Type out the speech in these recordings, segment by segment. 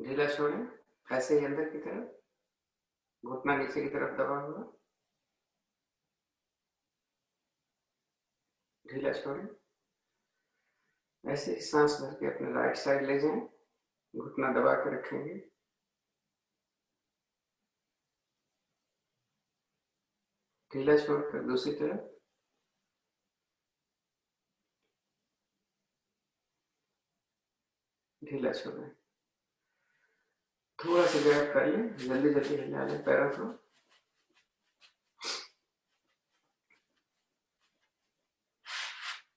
ढीला छोड़ें, ऐसे ही अंदर की तरफ, घुटना नीचे की तरफ दबा हुआ, ढीला छोड़ें, ऐसे ही सांस भर के अपने राइट साइड ले जाएं, घुटना दबा के रखेंगे, ढीला छोड़कर दूसरी तरफ, ढीला छोड़ें, थोड़ा सा गैप कर लें, जल्दी जल्दी हिला लें पैरों को,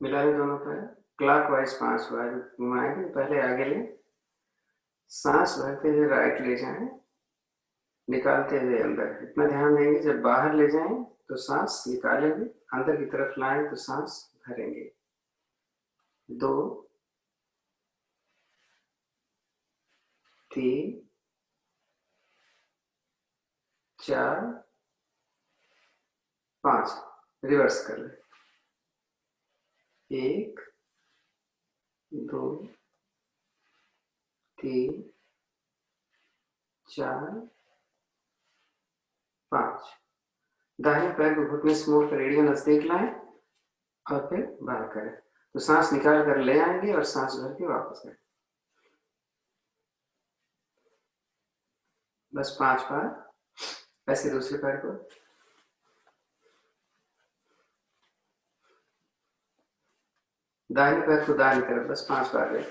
मिला लें दोनों पैर, क्लॉकवाइज 5 बार घुमाएंगे, पहले आगे लें, सांस भरते हुए राइट ले जाएं, निकालते हुए अंदर, इतना ध्यान देंगे जब बाहर ले जाएं तो सांस निकालेंगे, अंदर की तरफ लाएं तो सांस भरेंगे। 2 3 4 5, रिवर्स कर लें, 1 2 3 4 5। दाहिने पैर को घुटने से मोड़कर एड़ियां नजदीक लाएं और फिर बाहर करें, तो सांस निकाल कर ले आएंगे और सांस भर के वापस करें, बस 5 बार। ऐसे दूसरे पैर को, दाहिने पैर को दाहिनी तरफ, बस 5 बार ले,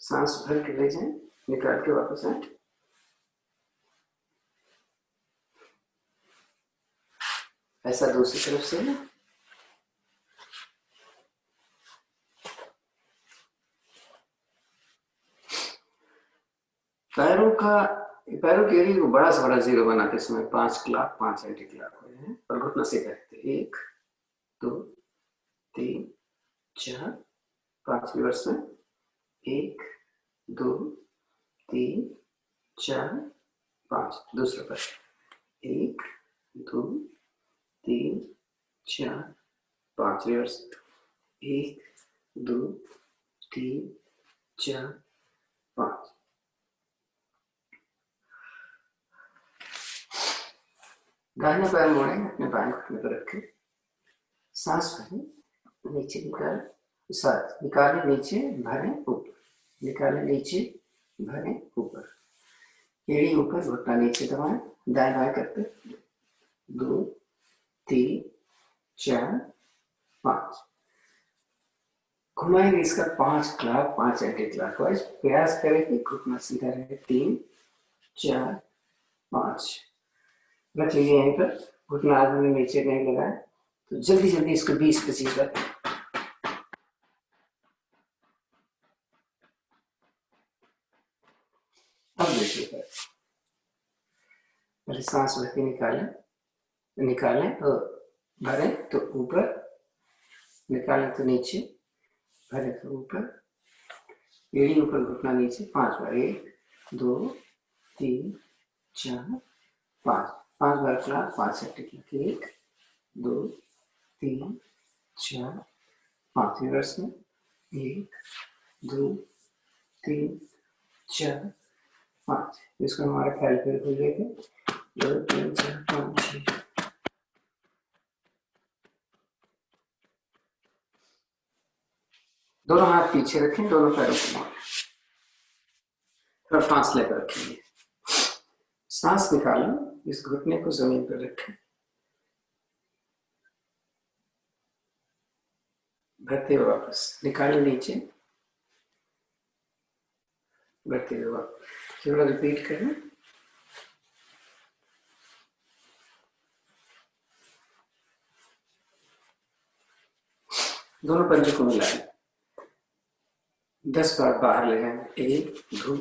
सांस भर के ले जाएं, निकाल के वापस आए, ऐसा दूसरी तरफ से। पैरों की एड़ी को बड़ा से बड़ा जीरो बनाते समय 5 क्लॉक 5 एंटी क्लॉक हो जाए और घुटना से करते 1 2 3 4 5, रिवर्स में 1 2 3 4 5, दूसरा पैर 1 2 3 4 5, रिवर्स 1 2 3 4 5। दाहिना पैर मोड़ें, अपने बाएं घुटने पर रखें, सांस भरें, नीचे निकालें नीचे, भरें ऊपर, निकालें नीचे, भरें ऊपर, एड़ी ऊपर, घुटना नीचे दबाएं, दाएं बाएं करते 2 3 4 5, घुमाएंगे इसका 5 क्लॉक 5 एंटी क्लॉकवाइज, प्रयास करें कि घुटना सीधा रहे, 3 4 5, रख लीजिए यहीं पर, घुटना आगे में नीचे नहीं लगाए, तो जल्दी जल्दी इसको 20-25 बार। अब देखिए पहले सांस भर के निकालें तो भरें तो ऊपर, निकालें तो नीचे, भरें तो ऊपर, एड़ी ऊपर, घुटना नीचे, 5 बार, 1 2 3 4 5, 5 बार क्लॉक 5 सेकंड, 1 2 3 4 5, रिवर्स में 1 2 3 4 5, इसको हमारे कैलकुलेटर को लेके 2 3 4 5 6। दोनों हाथ पीछे रखें, दोनों पैरों को मोड़ें, थोड़ा सांस लेकर रखेंगे, सांस निकालें, इस घुटने को जमीन पर रखें, भरते हुए वापस, निकालें नीचे, भरते हुए वापस, थोड़ा रिपीट करें, दोनों पंजे को मिलाएं, 10 बार बाहर ले जाएं, 1 2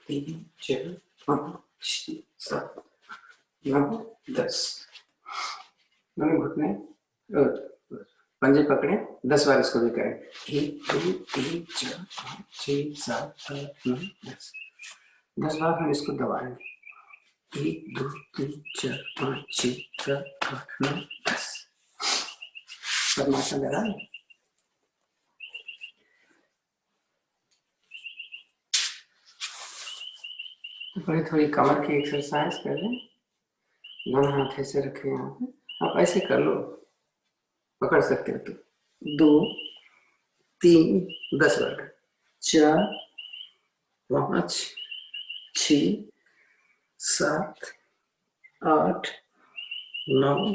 3 4 5 6 7 9 10, दोनों घुटने पंजे पकड़े, 10 बार इसको भी करें, 1 2 3 4 5 6 7 8 9 10, 10 बार हम इसको दबाएंगे, 1 2 3 4 5 6 7 8 9 10, परमाशा लगा। बड़ी थोड़ी कमर की एक्सरसाइज कर लें। दोनों हाथ ऐसे रखें यहाँ पे, आप ऐसे कर लो, पकड़ सकते हो तो। 2 3 10 बार, 4 5 6 7 8 9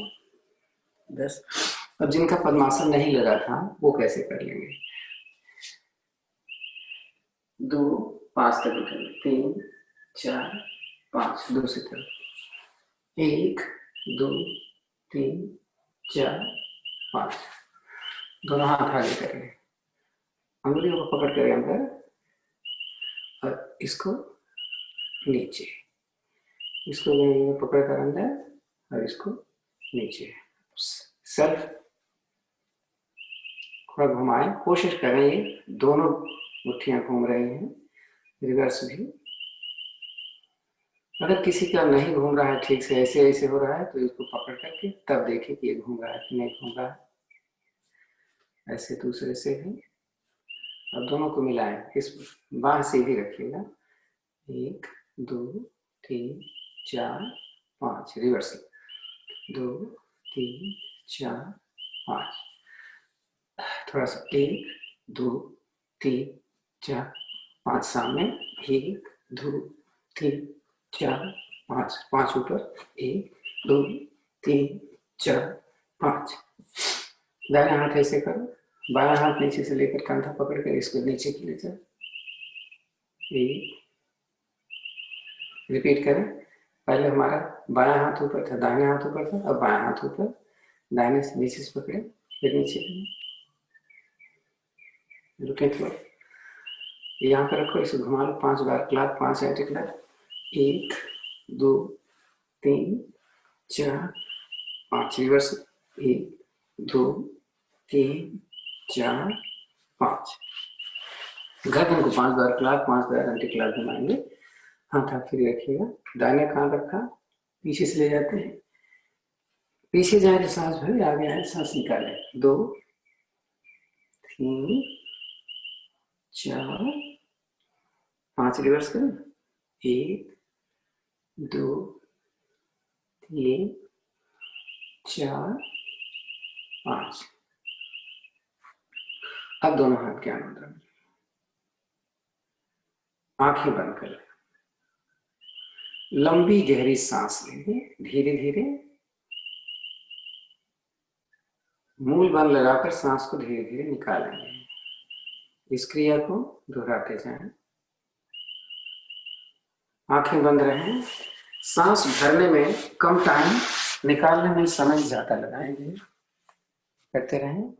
10। अब जिनका पद्मासन नहीं लगा था वो कैसे कर लेंगे? 2 5 तक उठेंगे, 3 4 5, दूसरी तरफ 1 2 3 4 5। दोनों हाथ आगे करेंगे, अंगुलियों को पकड़ कर अंदर और इसको नीचे, इसको पकड़ कर अंदर और इसको नीचे। सेल्फ थोड़ा घुमाएं, कोशिश करें ये दोनों मुट्ठियां घूम रही हैं, रिवर्स भी। अगर किसी का नहीं घूम रहा है ठीक से, ऐसे ऐसे हो रहा है, तो इसको पकड़ करके तब देखें कि ये घूम रहा है कि नहीं घूम रहा है। ऐसे दूसरे से भी, अब दोनों को मिलाएं, इस बाह सीधी रखिएगा। 1 2 3 4 5, रिवर्स 2 3 4 5। थोड़ा सा 1 2 3 4 5 सामने, 1 2 3 4 5, 5 ऊपर, 1 2 3 4 5। दाहिना हाथ ऐसे करो, बायां हाथ नीचे से लेकर कंधा पकड़ कर इसको नीचे की ले जाओ। 1, रिपीट करें। पहले हमारा बायां हाथ ऊपर था, दाहिना हाथ ऊपर था, अब बायां हाथ ऊपर, दाहिने से नीचे से पकड़े, फिर नीचे रुके, थोड़ा यहाँ पर रखो, इसे घुमा लो 5 बार, क्लैप 5 एंटी क्लैप। 1 2 3 4 5, रिवर्स 1 2 3 4 5। गर्दन को 5 बार क्लैप, 5 बार एंटी क्लैप घुमाएंगे। हाथ आप फ्री रखिएगा। दाहिना कान रखा, पीछे से ले जाते हैं, पीछे जाए तो सांस भरे, आगे आए सांस निकाले। 2 3 4 5, रिवर्स करें। 1 2 3 4 5। अब दोनों हाथ के अंदर, आंखें बंद कर लें, लंबी गहरी सांस लेंगे, धीरे धीरे मूल बंद लगाकर सांस को धीरे धीरे निकालेंगे। इस क्रिया को दोहराते जाएं, आंखें बंद रहें। सांस भरने में कम टाइम, निकालने में समय ज्यादा लगाएंगे। करते रहें।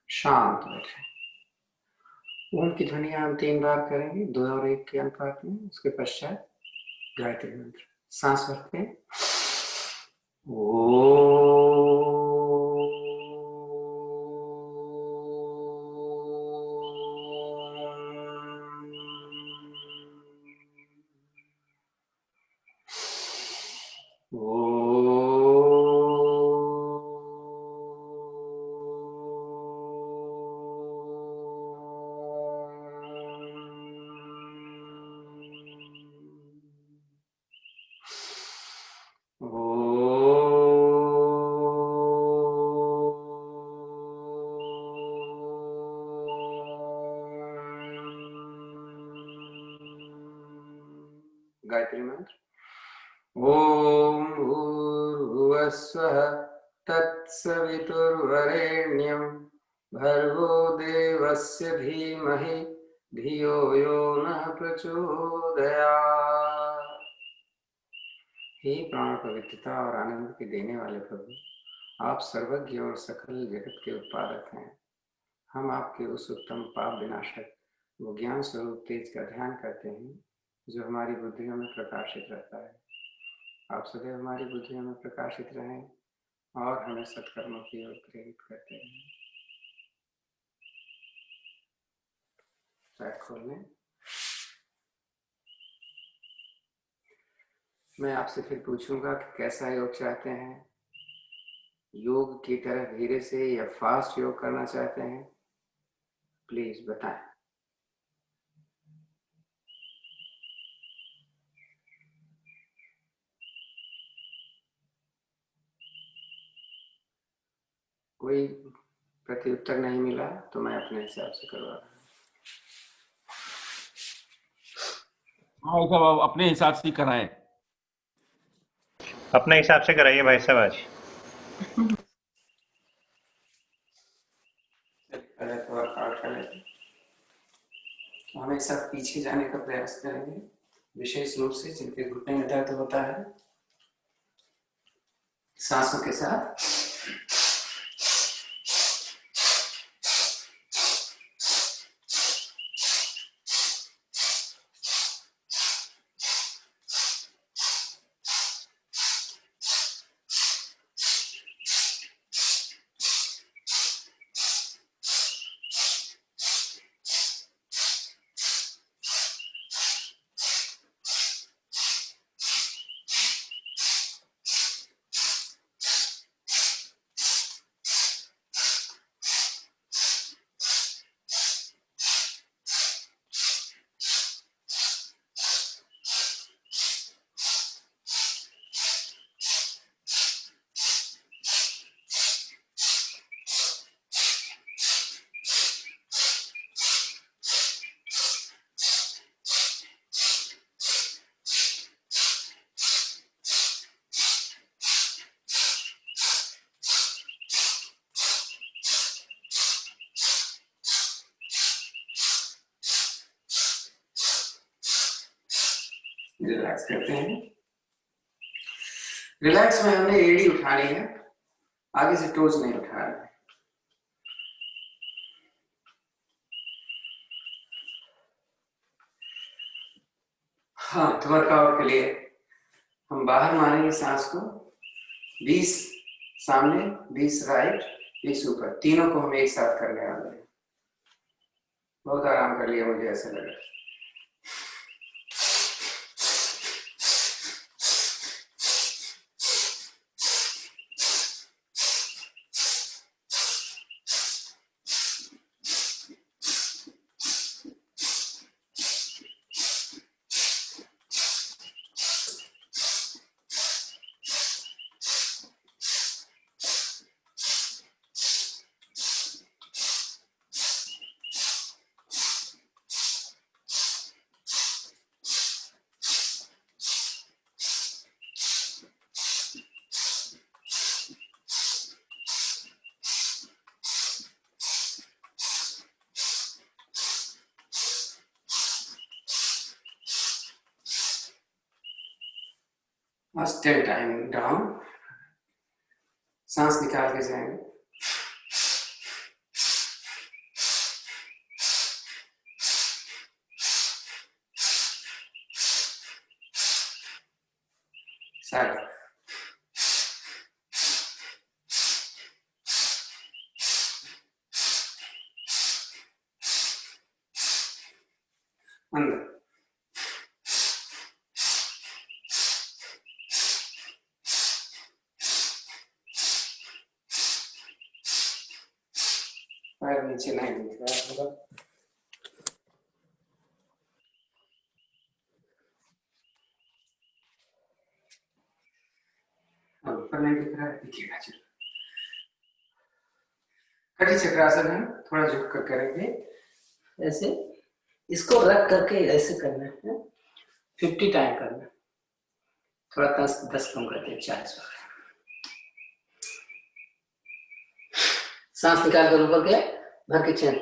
शांत बैठे। ओम की ध्वनि हम 3 बार करेंगे, 2 और 1 के अनुपात में। उसके पश्चात गायत्री मंत्र, सांस भरते हैं। गायत्री मंत्र। ओम भूर्भुवस्वः तत्सवितुर्वरेण्यं भर्गो देवस्य धीमहि धियो यो नः प्रचोदयात्। हे प्राण पवित्रता और आनंद के देने वाले प्रभु, आप सर्वज्ञ और सकल जगत के उत्पादक हैं। हम आपके उस उत्तम पाप विनाशक वो ज्ञान स्वरूप तेज का ध्यान करते हैं जो हमारी बुद्धियों में प्रकाशित रहता है। आप सदैव हमारी बुद्धियों में प्रकाशित रहें और हमें सत्कर्मों की ओर प्रेरित करते रहें। ट्रैक खोल लें। मैं आपसे फिर पूछूंगा कि कैसा योग चाहते हैं, योग की तरह धीरे से या फास्ट योग करना चाहते हैं, प्लीज बताएं। कोई प्रत्युत्तर नहीं मिला तो मैं अपने हिसाब से करवा रहा हूँ। हाँ साहब, आप अपने हिसाब से कराएं। अपने हिसाब से कराइए भाई साहब आज। पहले थोड़ा काट कर लेते, हमेशा पीछे जाने का प्रयास करेंगे, विशेष रूप से जिनके घुटने में दर्द होता है। सांसों के साथ रिलैक्स करते हैं। रिलैक्स में हमने एड़ी उठानी है, आगे से टोज नहीं उठा रहे। हाँ, तो वर्कआउट के लिए हम बाहर मारेंगे सांस को, 20 सामने, 20 राइट, 20 ऊपर, तीनों को हम एक साथ करने वाले हैं। बहुत आराम कर लिया, मुझे ऐसा लगा। स्टे टाइम डाउन, सांस निकाल के जाएंगे। साइड अंदर, पैर नीचे नहीं दिख रहा है, ऊपर नहीं दिख रहा है, दिखेगा चलो। कटी चक्रासन है, थोड़ा झुक कर करेंगे ऐसे, इसको रख करके ऐसे करना है, 50 टाइम करना, थोड़ा 10 कम करते हैं, 40 बार। सांस निकाल कर ऊपर के भर के चैन,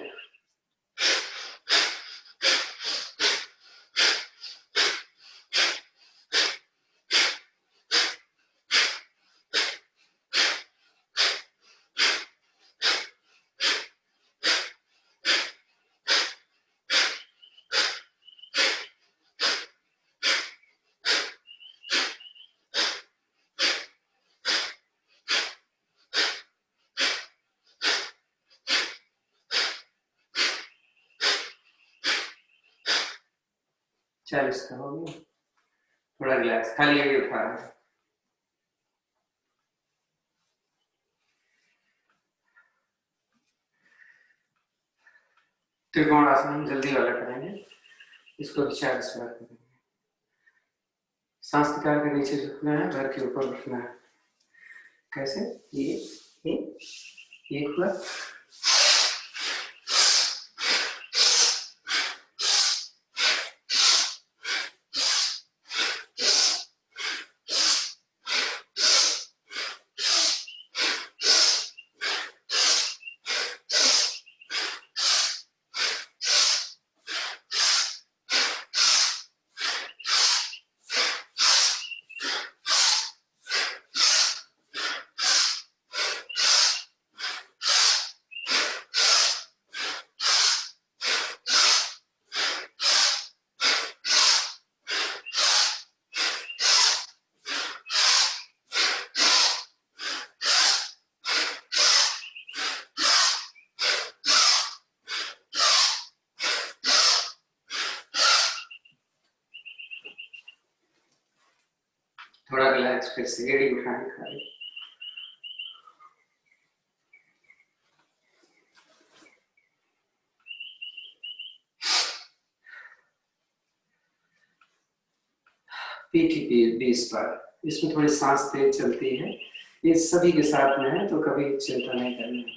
40 का हो गया। थोड़ा रिलैक्स, खाली एड़ी उठा रहे हैं। त्रिकोणासन हम जल्दी वाला करेंगे, इसको 40 बार करेंगे। सांस निकाल के नीचे झुकना है, भर के ऊपर उठना है। कैसे? ये हुआ, थोड़ा रिलैक्स, फिर से एड़ी उठाने खाली। पीठी 20 बार। इसमें थोड़ी सांस तेज चलती है, ये सभी के साथ में है, तो कभी चिंता नहीं करनी है।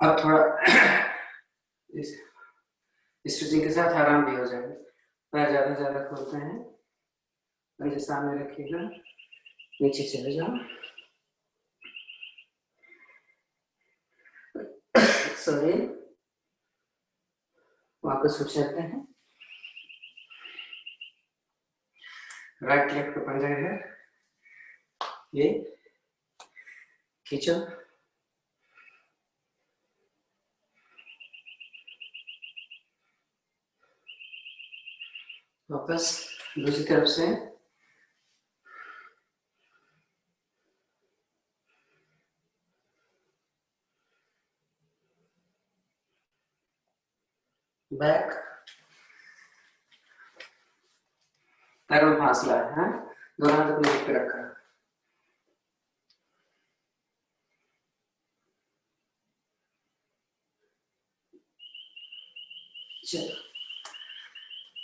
अब थोड़ा स्ट्रेचिंग के साथ आराम भी हो जाएगा। पैर ज्यादा ज्यादा खोलते हैं, पंजे सामने रखिएगा, नीचे चले जाओ। सॉरी, वापस उठ जाते हैं। राइट लेग पे पंजा है, ये खींचो, वापस दूसरी तरफ से। बैक, पैरों में फासला है, दोनों हाथ अपने पे रखा। चलो,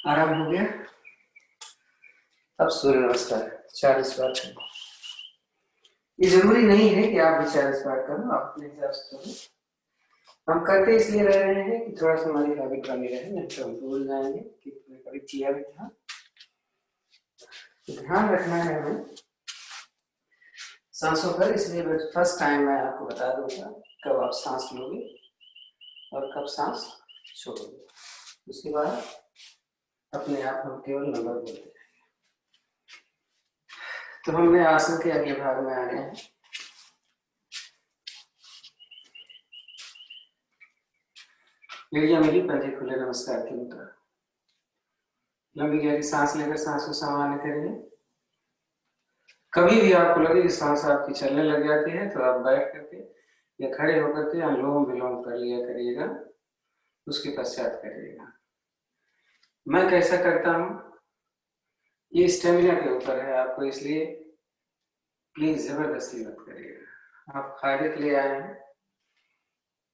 आराम हो गया। अब सूर्य नमस्कार 40 बार करो। ये जरूरी नहीं है कि आप भी 40 बार करो, आप अपने हिसाब से करो। हम करते इसलिए रह रहे हैं कि थोड़ा सा हमारी हैबिट बनी रहे, नहीं तो हम भूल जाएंगे कि कभी किया भी था। ध्यान रखना है हमें सांसों पर, इसलिए फर्स्ट टाइम मैं आपको बता दूंगा कब आप सांस लोगे और कब सांस छोड़ोगे। उसके बाद अपने आप हम केवल नंबर बोलते हैं। तो हमने आसन के अगले भाग में आ गए हैं। एड़ियां मेरी, पंजे खुले नमस्कार की मुद्रा। लंबी गहरी सांस लेकर सांस को सामान्य करिए। कभी भी आपको लगे कि सांस आपकी चलने लग जाती है तो आप बैठ करके या खड़े होकर के अनुलोम विलोम कर लिया करिएगा, उसके पश्चात करिएगा। मैं कैसा करता हूं, ये स्टेमिना के ऊपर है आपको, इसलिए प्लीज जबरदस्ती मत करिएगा। आप फायदे के लिए आए हैं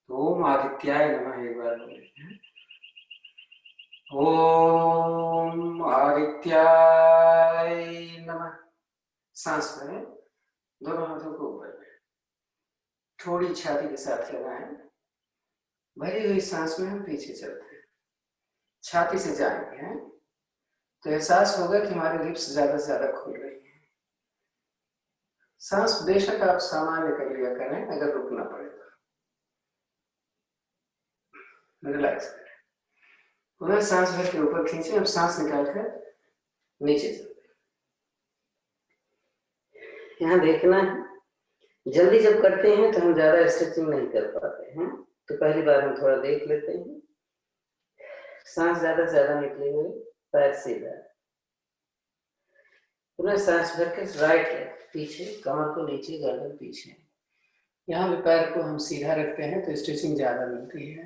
तो ओम आदित्याय नमः एक बार बोलिए। ओम आदित्याय नमः। सांस भरें, दोनों हाथों को ऊपर में, थोड़ी छाती के साथ लगाएं। भरी हुई सांस में हम पीछे चलते हैं, छाती से जाएंगे हैं तो एहसास होगा कि हमारे लिप्स ज्यादा से ज्यादा खुल रही हैं। सांस बेशक आप सामान्य कर लिया करें, अगर रुकना पड़े तो रिलैक्स करें। पुनः सांस भर के ऊपर खींचे, अब सांस निकालकर नीचे चलते। यहाँ देखना है जल्दी जब करते हैं तो हम ज्यादा स्ट्रेचिंग नहीं कर पाते हैं, तो पहली बार हम थोड़ा देख लेते हैं। सांस ज्यादा से ज्यादा निकलेंगे, पैर सीधा, पुनः सांस भर के राइट लेग पीछे, कमर को नीचे, गर्दन पीछे। यहाँ भी पैर को हम सीधा रखते हैं तो स्ट्रेचिंग ज्यादा मिलती है।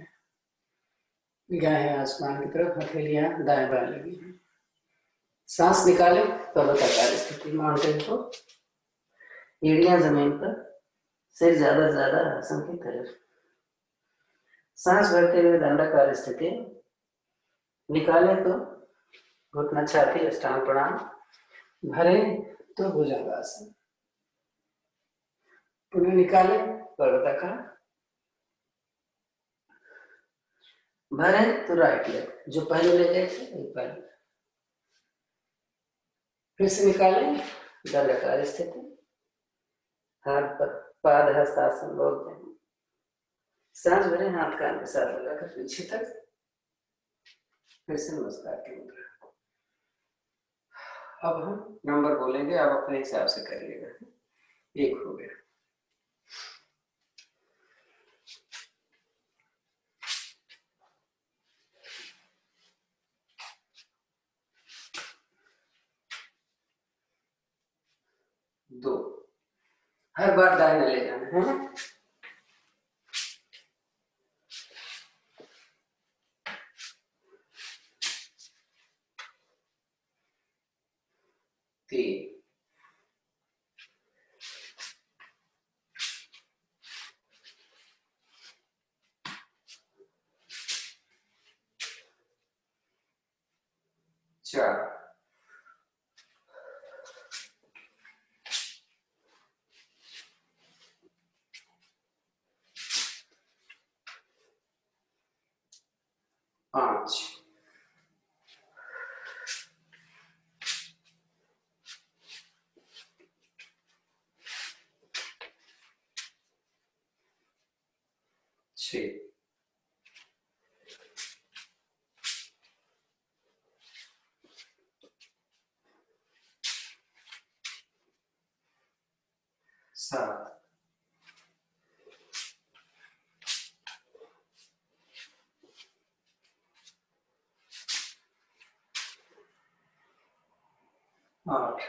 निगाहें आसमान की तरफ, हथेलियां दाएं बाएं लगी हैं। सांस निकालें, पर्वताकार स्थिति, माउंटेन को, एड़ियां जमीन पर, सिर ज्यादा से ज्यादा आसन की तरफ। सांस भरते हुए दंडाकार स्थिति, निकालें तो घुटना छाती अष्टांग प्रणाम, भरे तो भुजंगासन। पुनः निकालें पर्वताकार, भरे तो राइट लेग, जो पहले ले गए थे एक बार फिर से निकालें, दंडाकार स्थिति, हाथ पर पाद हस्तासन बोलते हैं। सांस भरें, हाथ कान के साथ लगाकर पीछे तक, फिर से नमस्कार की मुद्रा। अब हम नंबर बोलेंगे, आप अपने हिसाब से करिएगा। 1 हो गया, 2, हर बार दाहिने ले जाना है। 3, 4, 5, 6, 7, 8,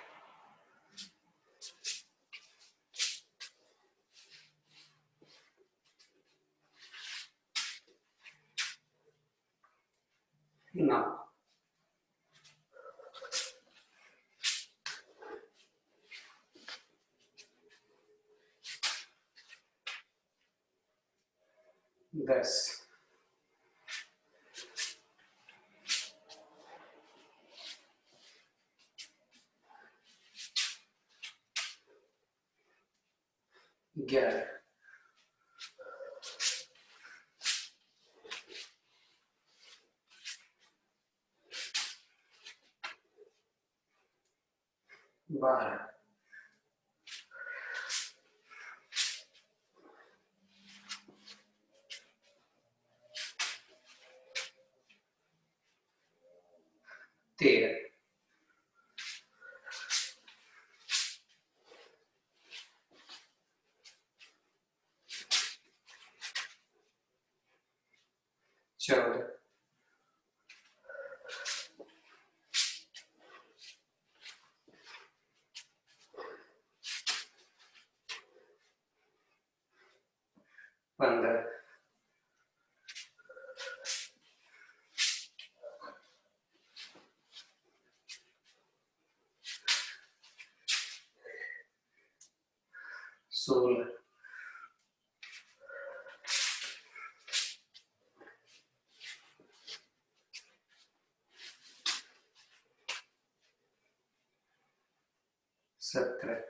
9, 10, 11, 12, 13, 14, 15, 16, 17,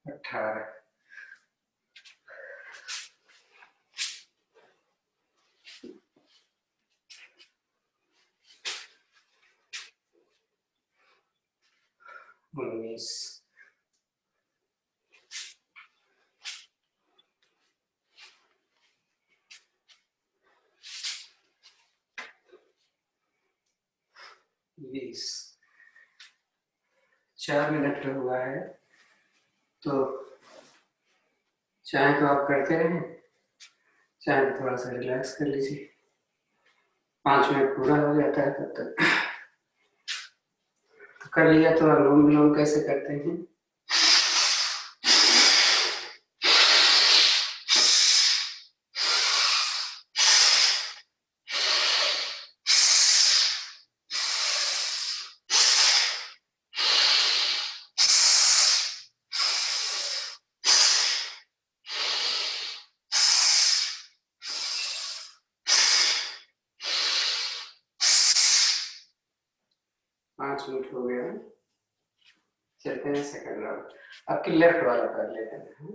18, 19, 20, 20। 4 मिनट का हुआ है, तो चाहे तो आप करते रहें, चाहे तो थोड़ा सा रिलैक्स कर लीजिए। 5 मिनट पूरा हो जाता है तब तक। तो कर लिया तो अनुलोम विलोम कैसे करते हैं? पाँच मिनट हो गया, चलते हैं सेकंड राउंड। आपके लेफ्ट वाला कर लेते हैं।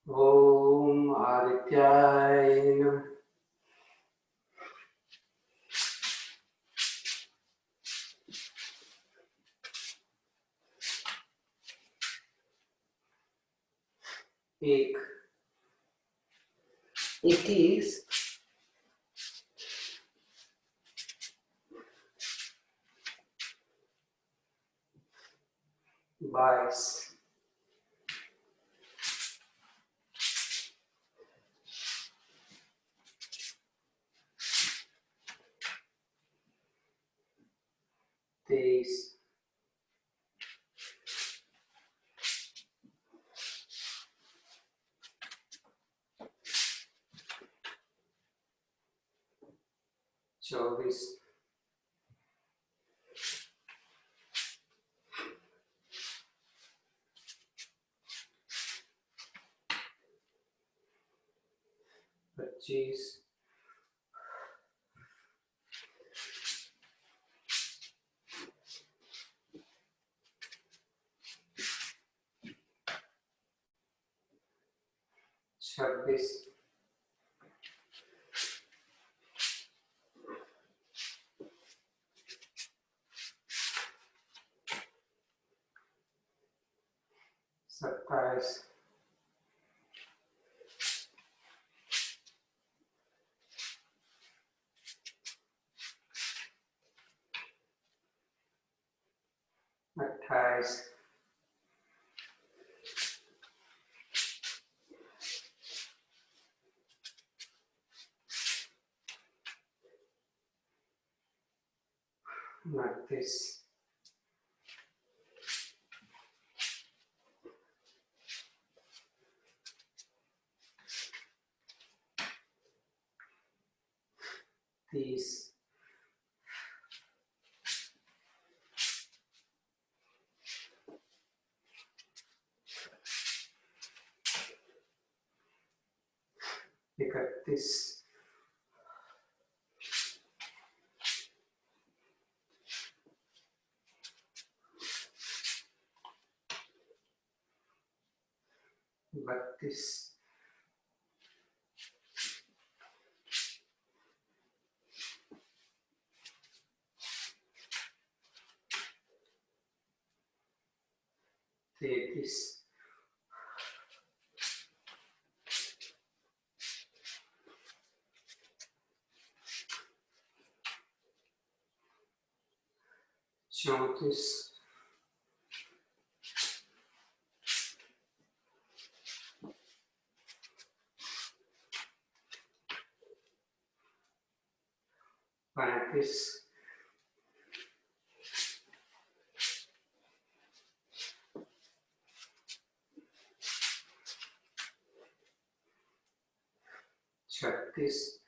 ओम आदित्याय नमः। एक 21 22 23 24 25 26 27 28 29 30 31 32 33 34 35 36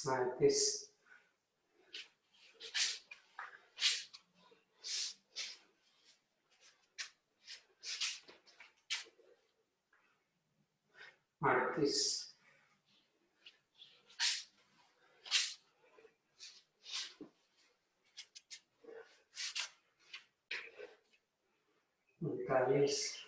37 38 39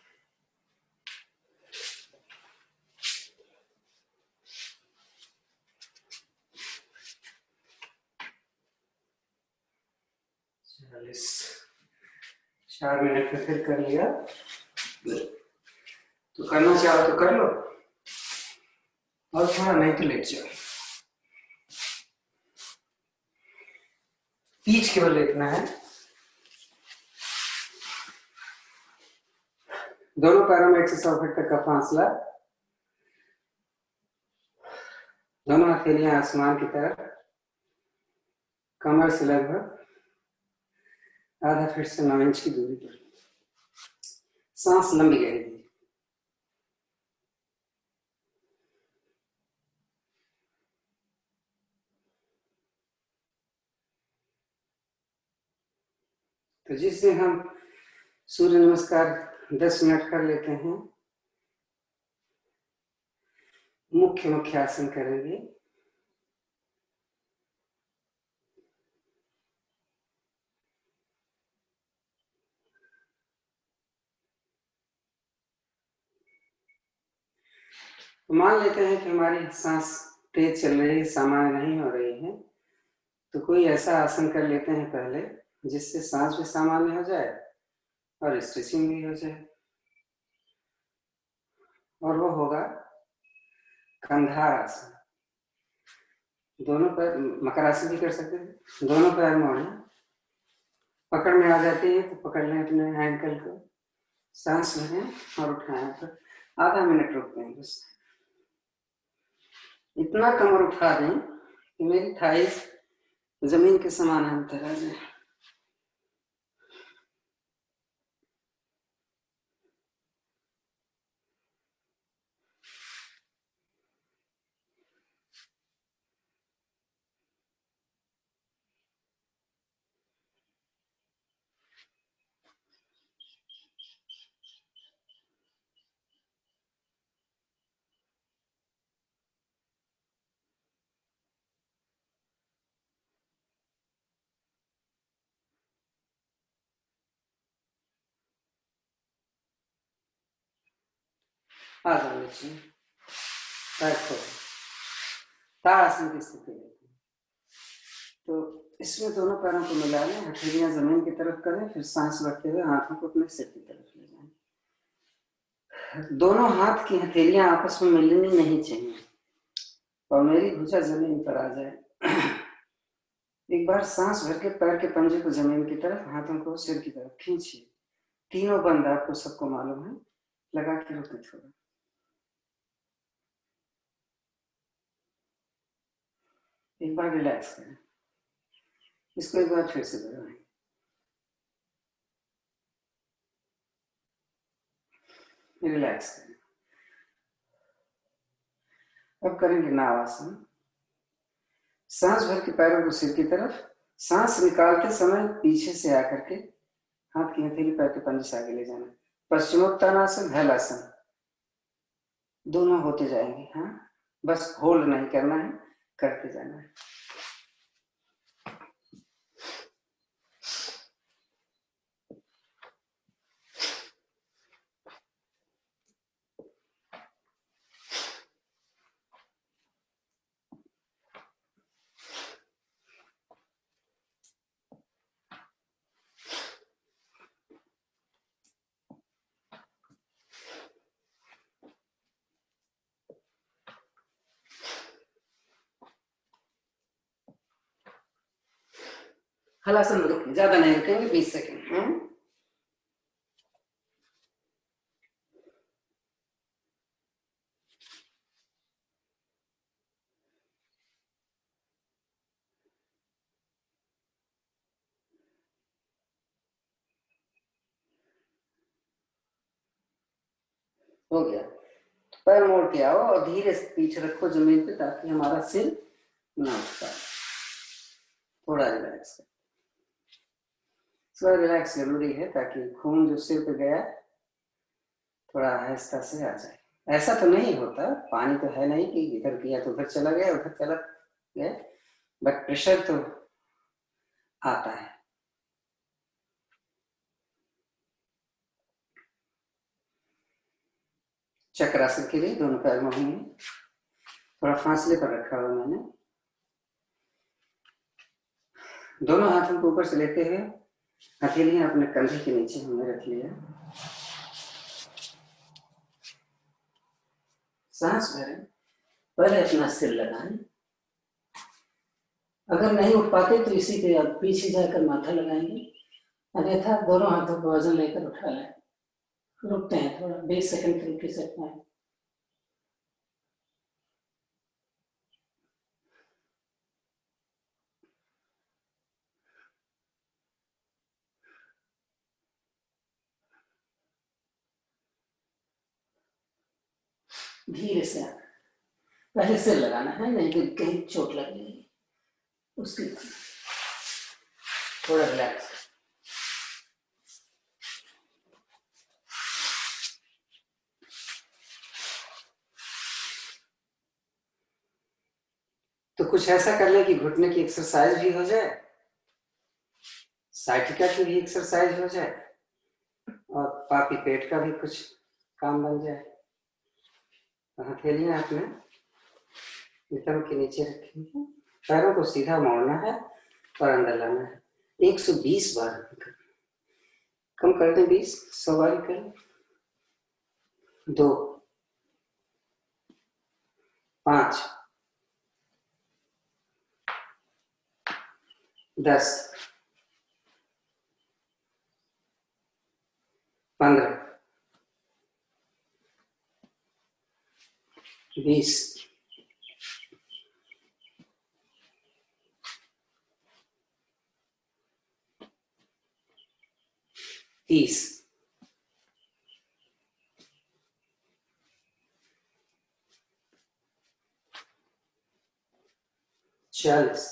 40 4 मिनट में फिर कर लिया, तो करना चाहो तो कर लो, और थोड़ा नहीं तो लेट जाओ। पीठ केवल लेटना है। दोनों पैरों में 100 फीट तक का फासला, दोनों हथेलियां आसमान की तरफ, कमर से लगभग आधा फीट से 9 इंच की दूरी पर। सांस लंबी रहेगी। तो जिस दिन हम सूर्य नमस्कार 10 मिनट कर लेते हैं, मुख्य मुख्य आसन करेंगे। तो मान लेते हैं कि हमारी सांस तेज चल रही है, सामान्य नहीं हो रही है, तो कोई ऐसा आसन कर लेते हैं पहले जिससे सांस भी सामान्य हो जाए और स्ट्रेचिंग भी हो जाए, और वो होगा कंधार आसन। दोनों पैर, मकर आसन भी कर सकते हैं। दोनों पैर मोड़े, पकड़ में आ जाती है तो पकड़ लें अपने एंकल को, सांस लें और उठाएं, तो आधा मिनट रुकते हैं बस। इतना कमर उठा दें कि मेरी थाइस जमीन के समानांतर आ जाए। आ जाओ नीचे, ताड़ासन की स्थिति लेते हैं। तो इसमें दोनों पैरों को मिला लें, हथेलियां जमीन की तरफ करें, फिर सांस रखते हुए हाथों को अपने सिर की तरफ ले जाएं। दोनों हाथ की हथेलियां आपस में मिलनी नहीं चाहिए और मेरी भुजा जमीन पर आ जाए। एक बार सांस भर के पैर के पंजे को जमीन की तरफ, हाथों को सिर की तरफ खींचिए। तीनों बंद, आपको सबको मालूम है, लगा के रुके थोड़ा। एक बार रिलैक्स करें, इसको एक बार फिर से दोहराएं। रिलैक्स करें। अब करेंगे नावासन। सांस भर के पैरों को सिर की तरफ, सांस निकालते समय पीछे से आकर के हाथ की हथेली पैर के पंजे से आगे ले जाना। पश्चिमोत्तानासन, हलासन, दोनों होते जाएंगे। हाँ, बस होल्ड नहीं करना है, करते जाना है। हलासन में रुकें, ज्यादा नहीं रुकेंगे, 20 सेकेंड। हो गया। पैर मोड़ के आओ और धीरे से पीछे रखो जमीन पे, ताकि हमारा सिर ना उठ पाए। थोड़ा रिलैक्स करें। थोड़ा रिलैक्स जरूरी है ताकि खून जो सिर पे गया थोड़ा आहिस्ता से आ जाए। ऐसा तो नहीं होता, पानी तो है नहीं कि इधर किया तो उधर चला गया, उधर चला गया, बट प्रेशर तो आता है। चक्रासन के लिए दोनों पैर मोड़ेंगे, थोड़ा फासले पर रखा हुआ मैंने। दोनों हाथों को ऊपर से लेते हुए हथेलियां अपने कंधे के नीचे हमने रख लिया। सांस भरें, पहले अपना सिर लगाएं। अगर नहीं उठ पाते तो इसी पे आप पीछे जाकर माथा लगाएंगे, अन्यथा दोनों हाथों को वजन लेकर उठा लें। रुकते हैं थोड़ा, 20 सेकंड के रुक सकते हैं। धीरे से पहले सिर लगाना है, नहीं तो कहीं चोट लग जाएगी। उसके बाद थोड़ा रिलैक्स। तो कुछ ऐसा कर ले कि घुटने की एक्सरसाइज भी हो जाए, साइटिका की भी एक्सरसाइज हो जाए, और पापी पेट का भी कुछ काम बन जाए। हथेलियां अपने नितंब के नीचे रखेंगे, पैरों को सीधा मोड़ना है और अंदर लाना है। 120 बार कम कर दें, 20, 100 बार करें। 2, 5, 10, 15, 20, 30, 40,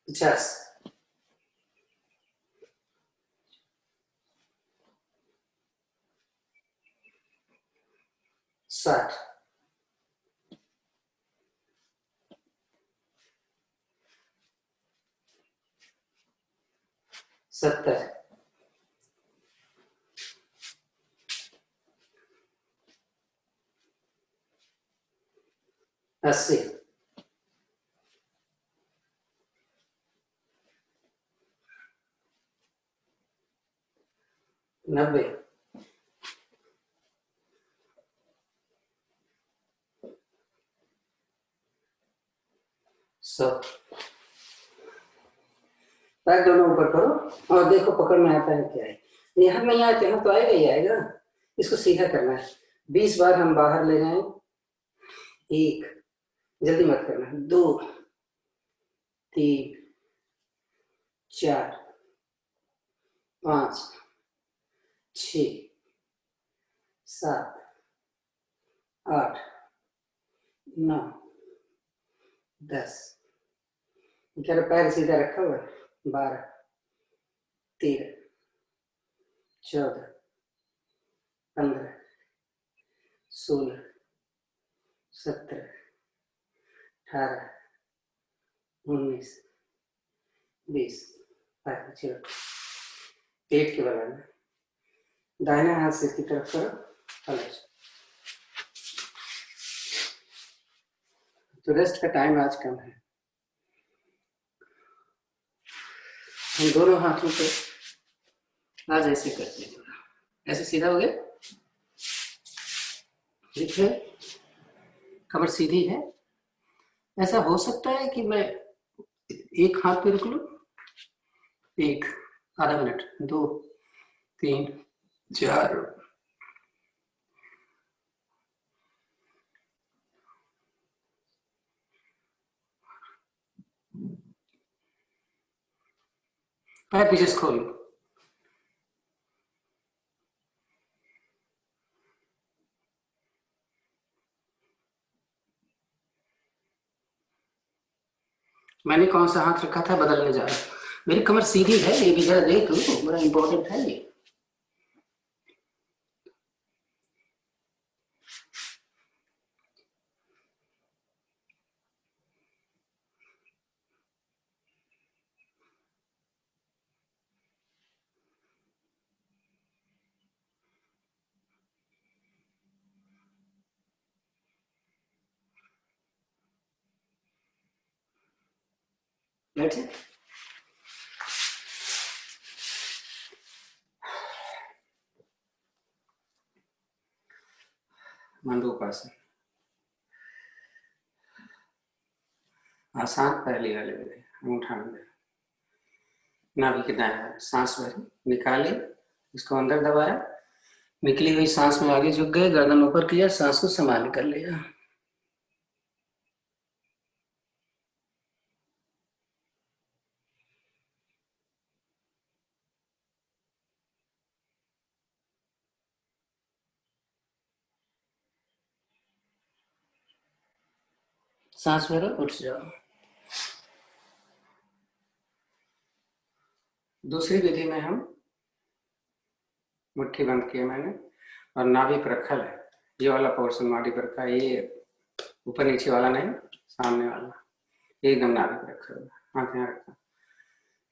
50, 60, 70, 80, 90, 100। पैर दोनों ऊपर करो और देखो पकड़ में आता है क्या है। यहाँ नहीं आए, यहाँ तो आएगा ही आएगा। इसको सीधा करना है। 20 बार हम बाहर ले जाएं। 1, जल्दी मत करना। 2, 3, 4, 5, 6, 7, 8, 9, 10। क्या पैर सीधा रखा हुआ है? 12, 13, 14, 15, 16, 17, 18, 19, 20। पैर पीछे रखो, पेट के बगल में। दाहिना हाथ सिर की तरफ करो, पलट। तो रेस्ट का टाइम आज कम है। हम दोनों हाथों पे आज ऐसे करते हैं, ऐसे सीधा हो गया। देखिए कमर सीधी है। ऐसा हो सकता है कि मैं एक हाथ पे रुक लूं। 1, आधा मिनट, 2, 3, 4। पैर पीछे से खोल लो। मैंने कौन सा हाथ रखा था बदलने जा रहा हूं। मेरी कमर सीधी है, ये भी जरा देख लो, बड़ा इंपॉर्टेंट है ये। बैठे। मंडूकासन आसान पहली वाले विधि। अंगूठा अंदर, नाभि के दाएं बाएं, सांस भरी, निकाले, इसको अंदर दबाया, निकली हुई सांस में आगे झुक गए, गर्दन ऊपर किया, सांस को समाधि कर लिया। सांस भरो, उठ जाओ। दूसरी विधि में हम मुट्ठी बंद किया मैंने और नाभि पर रखल है, ये वाला पोर्शन नाभि पर का, ये ऊपर नीचे वाला नहीं, सामने वाला एकदम नाभि पर रखा हुआ, हाथ यहाँ रखा,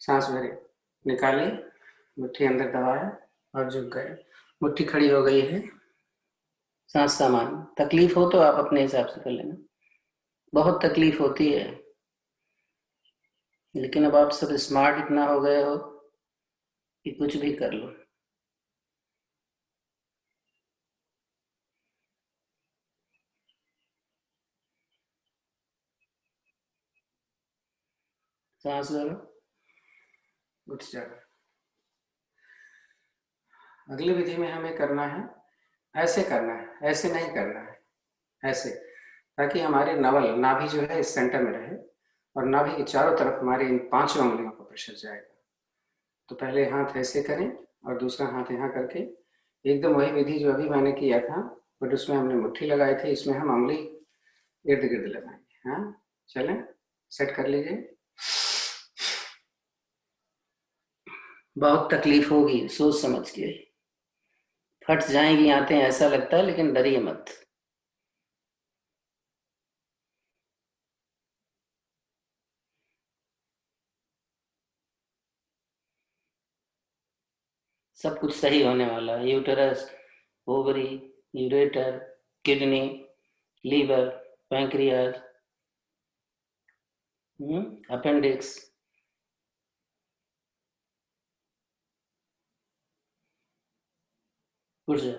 सांस भरे, निकाले, मुट्ठी अंदर दबाया और झुक गए, मुट्ठी खड़ी हो गई है, सांस सामान्य। तकलीफ हो तो आप अपने हिसाब से कर लेना, बहुत तकलीफ होती है, लेकिन अब आप सब स्मार्ट इतना हो गए हो कि कुछ भी कर लो। सांस भरो, उठ जाओ। अगली विधि में हमें करना है, ऐसे करना है, ऐसे नहीं करना है, ऐसे, ताकि हमारे नवल नाभि जो है इस सेंटर में रहे और नाभि के चारों तरफ हमारे इन 5 उंगलियों का प्रेशर जाएगा। तो पहले हाथ ऐसे करें और दूसरा हाथ यहाँ करके, एकदम वही विधि जो अभी मैंने किया था, बट उसमें हमने मुट्ठी लगाई थी, इसमें हम उंगली इर्द गिर्द लगाएंगे। हाँ, चलें, सेट कर लीजिए। बहुत तकलीफ होगी, सोच समझ के, फट जाएंगी आते ऐसा लगता है, लेकिन डरिए मत। सब कुछ सही होने वाला है। Uterus, ovary, ureter, kidney, liver, pancreas, appendix, पुर्जा।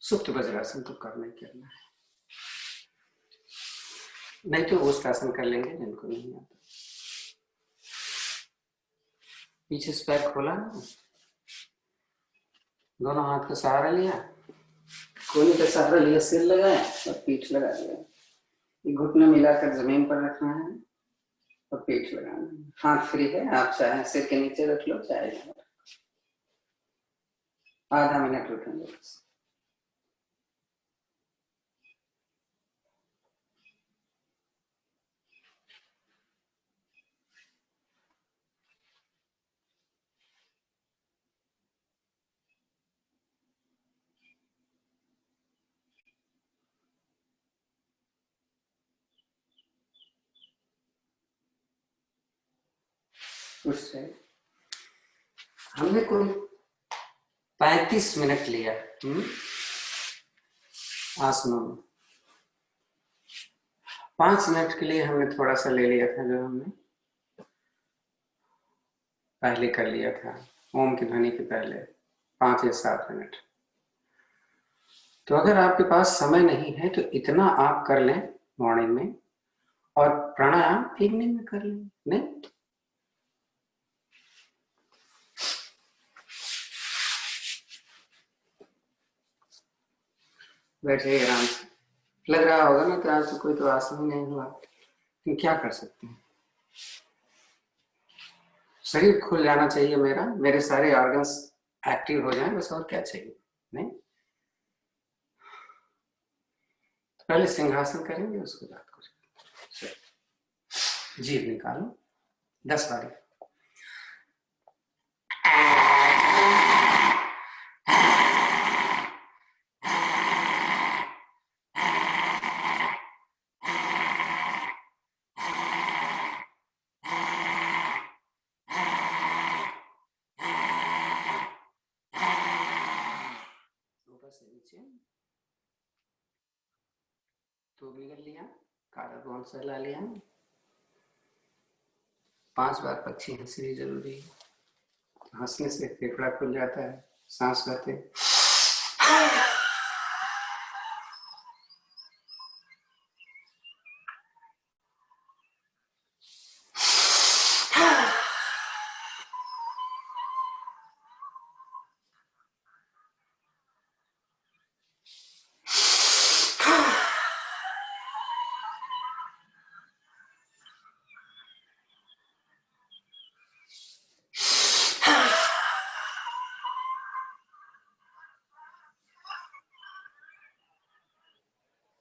सुप्त वज्रासन तो करना ही करना है, नहीं तो ओष्ठासन कर लेंगे जिनको नहीं आता। पीछे से पैर खोला, दोनों हाथ का सहारा लिया, कोहनी का सहारा लिया, सिर लगाया और पीठ लगा दिया। ये घुटना मिलाकर जमीन पर रखना है और पीठ लगाना है। हाथ फ्री है, आप चाहे सिर के नीचे रख लो, चाहे आधा मिनट रुकेंगे बस। उससे हमने कोई 35 मिनट लिया आसनों में। 5 मिनट के लिए हमने थोड़ा सा ले लिया था, जो हमने पहले कर लिया था ओम की ध्वनि के पहले 5 या 7 मिनट। तो अगर आपके पास समय नहीं है तो इतना आप कर लें मॉर्निंग में, और प्राणायाम इवनिंग में कर लें। नहीं, बैठे आराम से। लग रहा होगा ना कि आज तो कोई तो आसन ही नहीं हुआ, तो क्या कर सकते हैं। शरीर खुल जाना चाहिए, मेरे सारे ऑर्गन्स एक्टिव हो जाएं, बस और क्या चाहिए। नहीं, तो पहले सिंहासन करेंगे, उसके बाद कुछ। जीभ निकालो 10 बार। collarbone सहला लिया। 5 बार पक्षी हंसनी जरूरी है। हंसने से फेफड़ा खुल जाता है। सांस भरते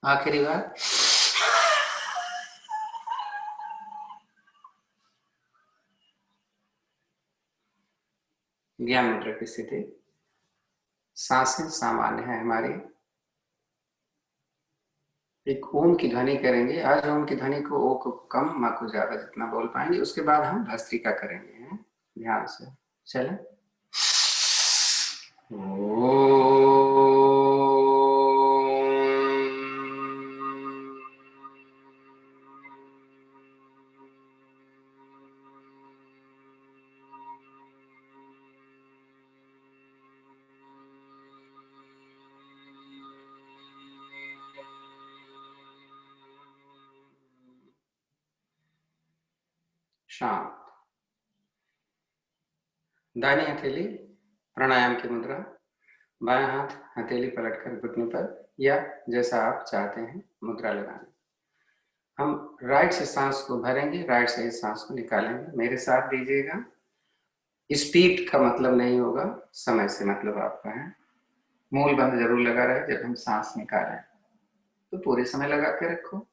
आखिरी बार। ज्ञान मुद्रा की स्थिति। सांसें सामान्य है हमारी। एक ओम की ध्वनि करेंगे। आज ओम की ध्वनि को ओ को कम, मा को ज्यादा जितना बोल पाएंगे। उसके बाद हम भस्त्रिका करेंगे ध्यान से। चलें। शांत। दाहिनी हथेली प्राणायाम की मुद्रा। बायां हाथ हथेली पलटकर घुटने पर या जैसा आप चाहते हैं मुद्रा लगाएं। हम राइट से सांस को भरेंगे, राइट से सांस को निकालेंगे। मेरे साथ दीजिएगा। स्पीड का मतलब नहीं होगा, समय से मतलब आपका है। मूल बंद जरूर लगा रहे जब हम सांस निकालें, तो पूरे समय लगा के रखो।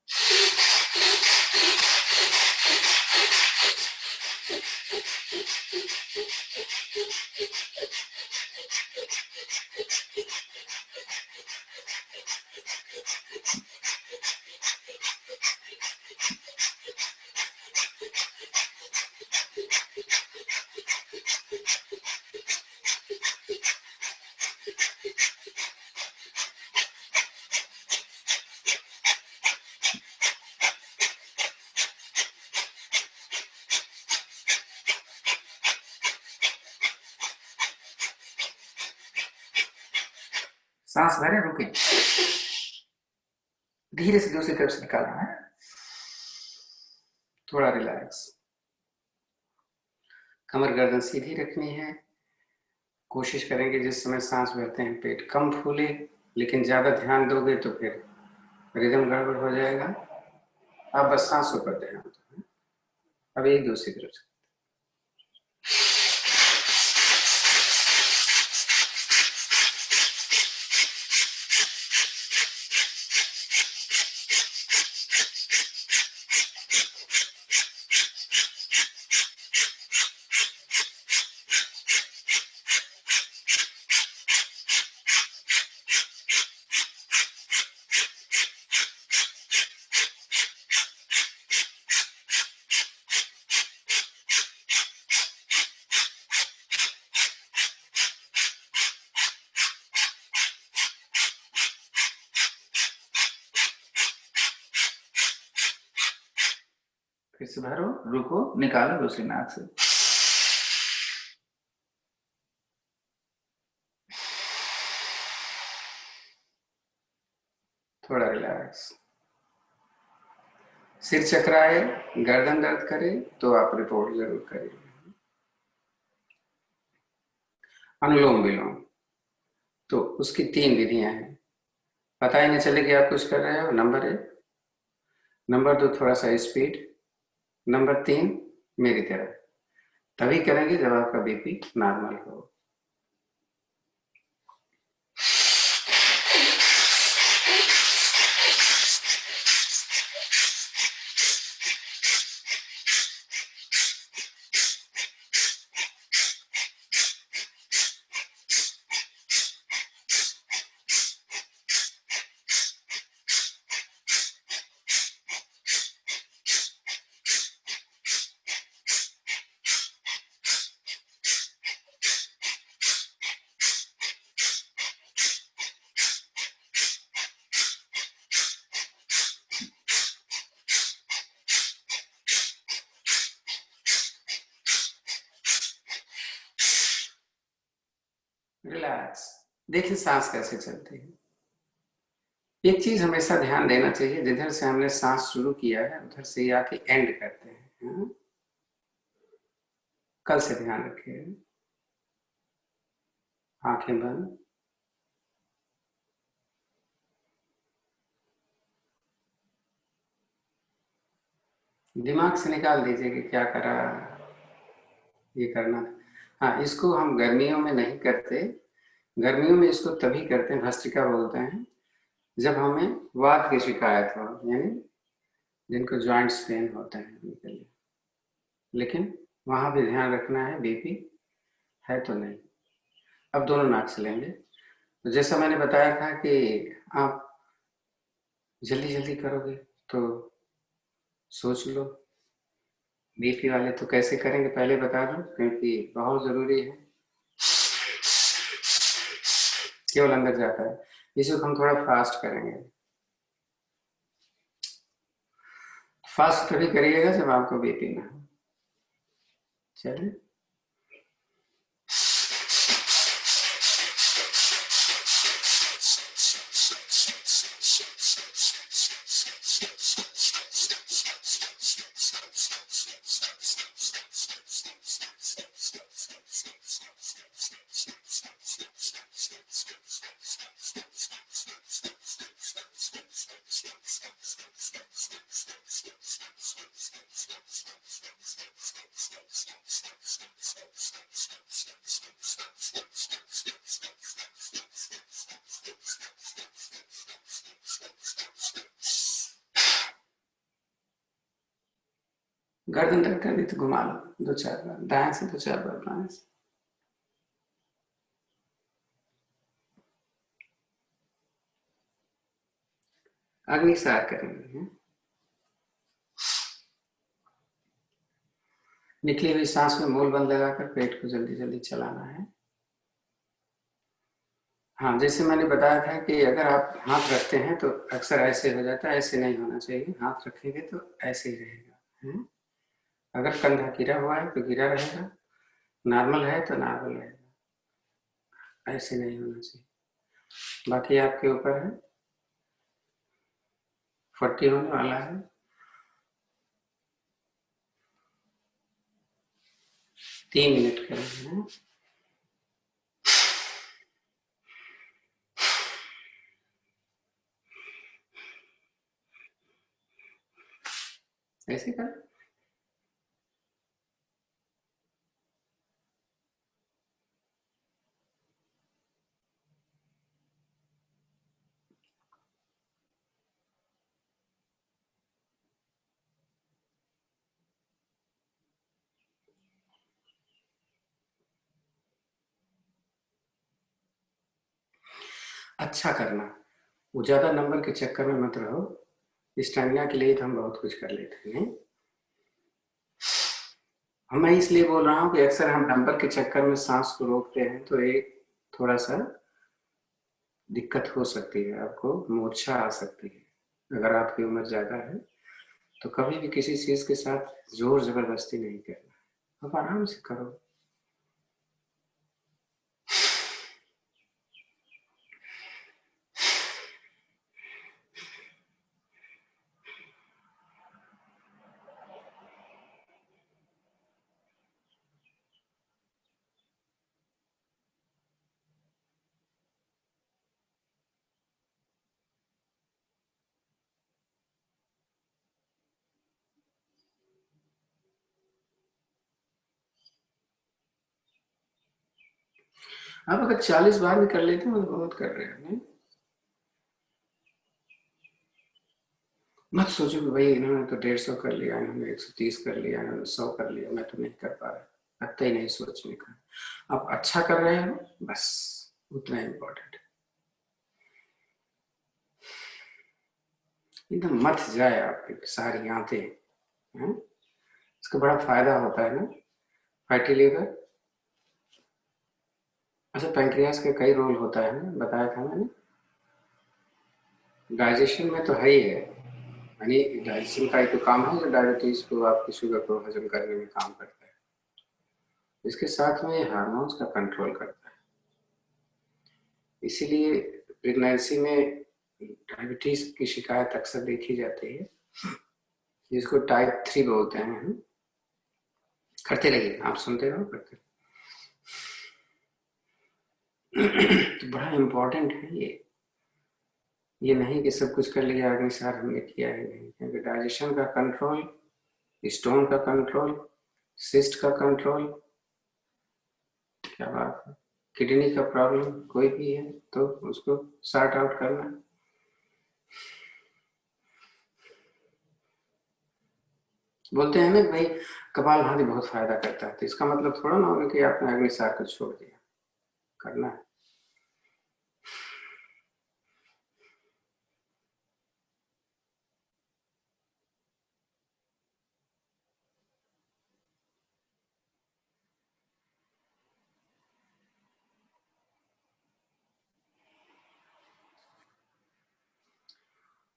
सांस भरें, रुके, धीरे से दूसरी तरफ से निकालना है। थोड़ा रिलैक्स। कमर गर्दन सीधी रखनी है। कोशिश करेंगे जिस समय सांस भरते हैं पेट कम फूले, लेकिन ज्यादा ध्यान दोगे तो फिर रिदम गड़बड़ हो जाएगा। आप बस सांसों पर ध्यान दो। अब एक दूसरी तरफ से। फिर से भरो, रुको, निकालो दूसरी नाक से। थोड़ा रिलैक्स। सिर चकराए, गर्दन दर्द करे तो आप रिपोर्ट जरूर करिए। अनुलोम विलोम तो उसकी 3 विधियां हैं। पता ही नहीं चले कि आप कुछ कर रहे हो। नंबर 1। नंबर 2 थोड़ा सा स्पीड। नंबर 3 मेरी तरह। तभी करेंगे जब आपका बीपी नॉर्मल हो। रिलैक्स। देखिए सांस कैसे चलती है। एक चीज हमेशा ध्यान देना चाहिए, जिधर से हमने सांस शुरू किया है उधर से ही आके एंड करते हैं। हाँ? कल से ध्यान रखिए। आंखें बंद। दिमाग से निकाल दीजिए कि क्या करा, ये करना था। हाँ, इसको हम गर्मियों में नहीं करते। गर्मियों में इसको तभी करते हैं, भस्त्रिका बोलते हैं, जब हमें वात की शिकायत हो, यानी जिनको जॉइंट्स पेन होते हैं उनके लिए। लेकिन वहां भी ध्यान रखना है, बीपी है तो नहीं। अब दोनों नाक से लेंगे। तो जैसा मैंने बताया था कि आप जल्दी जल्दी करोगे तो सोच लो। बीपी वाले तो कैसे करेंगे पहले बता दो, क्योंकि बहुत जरूरी है। केवल अंदर जाता है। इसको हम थोड़ा फास्ट करेंगे। फास्ट तभी करिएगा जब आपको बीपी ना हो। चलिए। गर्दन तक कर दी तो घुमा लो 2-4 बार, दाएं से 2-4 बार बाएं से। अग्निसार करेंगे। निकली हुई सांस में मूल बंद लगाकर पेट को जल्दी जल्दी चलाना है। हाँ, जैसे मैंने बताया था कि अगर आप हाथ रखते हैं तो अक्सर ऐसे हो जाता है, ऐसे नहीं होना चाहिए। हाथ रखेंगे तो ऐसे ही रहेगा। है? अगर कंधा गिरा हुआ है तो गिरा रहेगा, नॉर्मल है तो नॉर्मल रहेगा, ऐसे नहीं होना चाहिए। बाकी आपके ऊपर है। 40 होने वाला है। 3 मिनट करेंगे। ऐसे कर। अच्छा करना, वो ज्यादा नंबर के चक्कर में मत रहो। स्टैमिना के लिए तो हम बहुत कुछ कर लेते हैं। मैं इसलिए बोल रहा हूँ कि अक्सर हम नंबर के चक्कर में सांस को रोकते हैं तो एक थोड़ा सा दिक्कत हो सकती है, आपको मूर्छा आ सकती है। अगर आपकी उम्र ज्यादा है तो कभी भी किसी चीज के साथ जोर जबरदस्ती नहीं करना, आप आराम से करो। आप अगर 40 बार भी कर लेते हो तो बहुत कर रहे हैं। नहीं? मत सोचो कि भाई इन्होंने तो 150 कर लिया, इन्होंने 130 कर लिया, इन्होंने 100 कर लिया, मैं तो नहीं कर पा रहा। लगता ही नहीं सोचने का। आप अच्छा कर रहे हो, बस उतना इम्पोर्टेंट है। एकदम मत जाए आपकी सारी आंतें। हैं? इसका बड़ा फायदा होता है ना, फैटी लिवर। अच्छा, पैंक्रियास के कई रोल होता है ना, बताया था मैंने। डाइजेशन में तो है ही है, यानी डाइजेशन का एक तो काम है जो डायबिटीज को, आपकी शुगर को हजम करने में काम करता है। इसके साथ में हार्मोन्स का कंट्रोल करता है। इसीलिए प्रेगनेंसी में डायबिटीज की शिकायत अक्सर देखी जाती है, जिसको टाइप 3 बोलते हैं हम। करते रहिए, आप सुनते रहो, करते रहिए। तो बड़ा इम्पोर्टेंट है ये नहीं कि सब कुछ कर लिया अग्निसार हमने किया है, नहीं, क्योंकि डाइजेशन का कंट्रोल, स्टोन का कंट्रोल, सिस्ट का कंट्रोल, क्या बात है, किडनी का प्रॉब्लम कोई भी है तो उसको सॉर्ट आउट करना। बोलते हैं ना भाई कपालभाति बहुत फायदा करता है, तो इसका मतलब थोड़ा ना होगा कि आपने अग्निसार को छोड़ दिया, करना है।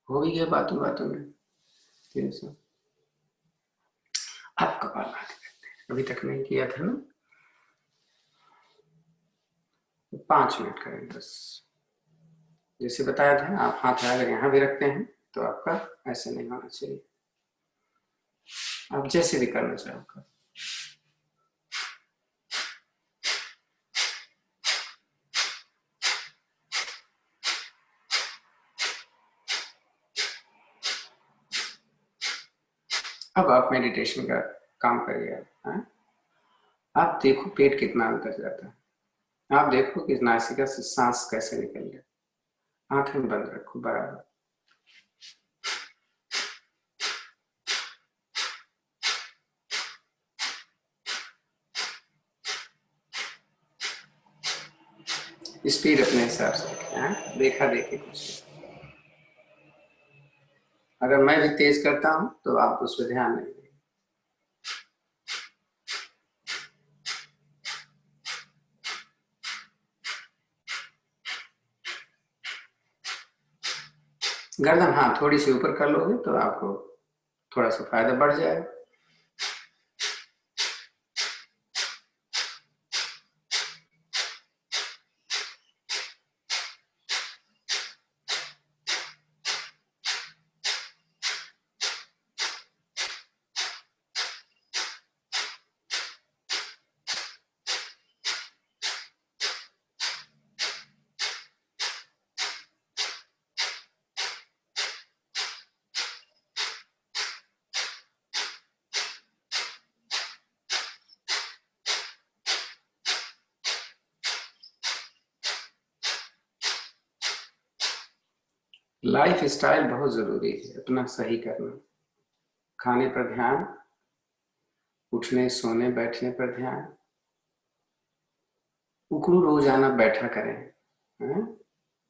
हो भी गया बातों बातों में 300। अब कपालभाति करते हैं, अभी तक नहीं किया था ना, 5 मिनट करें बस। जैसे बताया था, आप हाथ अगर यहाँ भी रखते हैं तो आपका ऐसे नहीं होना चाहिए, आप जैसे भी करना चाहो। अब आप मेडिटेशन का काम करिए। आप देखो पेट कितना अंदर जाता है, आप देखो कि नासिका से सांस कैसे निकल जाए। आंखें बंद रखो बराबर। स्पीड अपने हिसाब से रखें, देखा देखी कुछ। अगर मैं भी तेज करता हूं तो आप उस पर ध्यान नहीं देंगे। गर्दन हाँ थोड़ी सी ऊपर कर लोगे तो आपको थोड़ा सा फायदा बढ़ जाएगा। लाइफ स्टाइल बहुत जरूरी है, अपना सही करना। खाने पर ध्यान, उठने सोने बैठने पर ध्यान। उकड़ू रोजाना बैठा करें,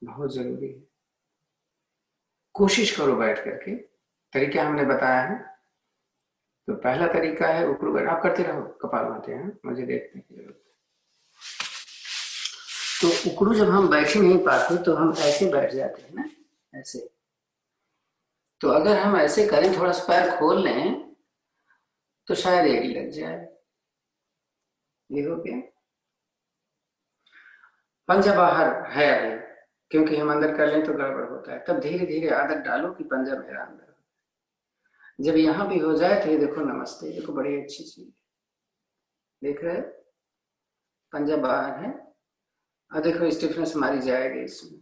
बहुत जरूरी है। कोशिश करो बैठ करके, तरीका हमने बताया है। तो पहला तरीका है उकड़ू बैठ, आप करते रहो कपालभाति, मुझे देखने की जरूरत है। तो उकड़ू जब हम बैठ ही नहीं पाते तो हम ऐसे बैठ जाते हैं ना, ऐसे। तो अगर हम ऐसे करें, थोड़ा सा पैर खोल लें तो शायद एड़ी लग जाए। ये हो गया। पंजा बाहर है अभी, क्योंकि हम अंदर कर लें तो गड़बड़ होता है। तब धीरे धीरे आदत डालो कि पंजा मेरा अंदर। जब यहां भी हो जाए तो ये देखो नमस्ते, देखो बड़ी अच्छी चीज देख रहे, पंजा बाहर है। अब देखो स्टिफनेस मारी जाएगी इसमें।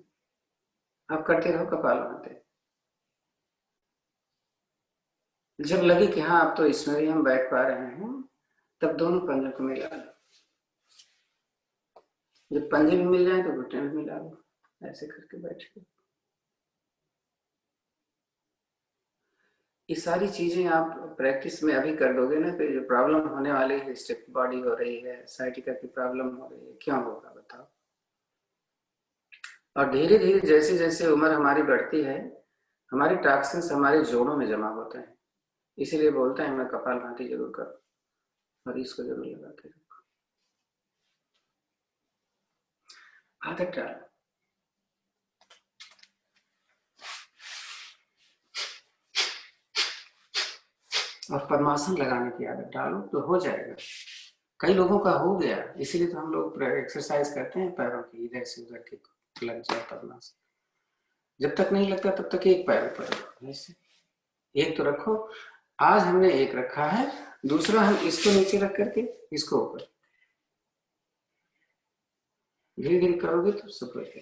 आप करते रहो कपालभाति। जब लगे कि हाँ अब तो इसमें भी हम बैठ पा रहे हैं, तब दोनों पंजों को मिला लो। जब पंजे भी मिल जाए तो घुटने भी मिला लो, ऐसे करके बैठ के। ये सारी चीजें आप प्रैक्टिस में अभी कर दोगे ना, तो जो प्रॉब्लम होने वाली है, स्टिफ बॉडी हो रही है, साइटिका की प्रॉब्लम हो रही है, क्यों होगा बताओ। और धीरे धीरे जैसे जैसे उम्र हमारी बढ़ती है, हमारे टॉक्सिन्स हमारे जोड़ों में जमा होते हैं। इसीलिए बोलते हैं मैं कपालभाति जरूर करो और इसको जरूर लगा के रखो, आदत डालो। और पद्मासन लगाने की आदत डालो तो हो जाएगा। कई लोगों का हो गया, इसीलिए तो हम लोग एक्सरसाइज करते हैं पैरों की, इधर से उधर की। लग जाए तबला से। जब तक नहीं लगता तब तक एक पैर ऊपर रखो, ऐसे एक तो रखो। आज हमने एक रखा है, दूसरा हम इसको नीचे रख करके इसको ऊपर, धीरे धीरे करोगे तो सब हो जाएगा।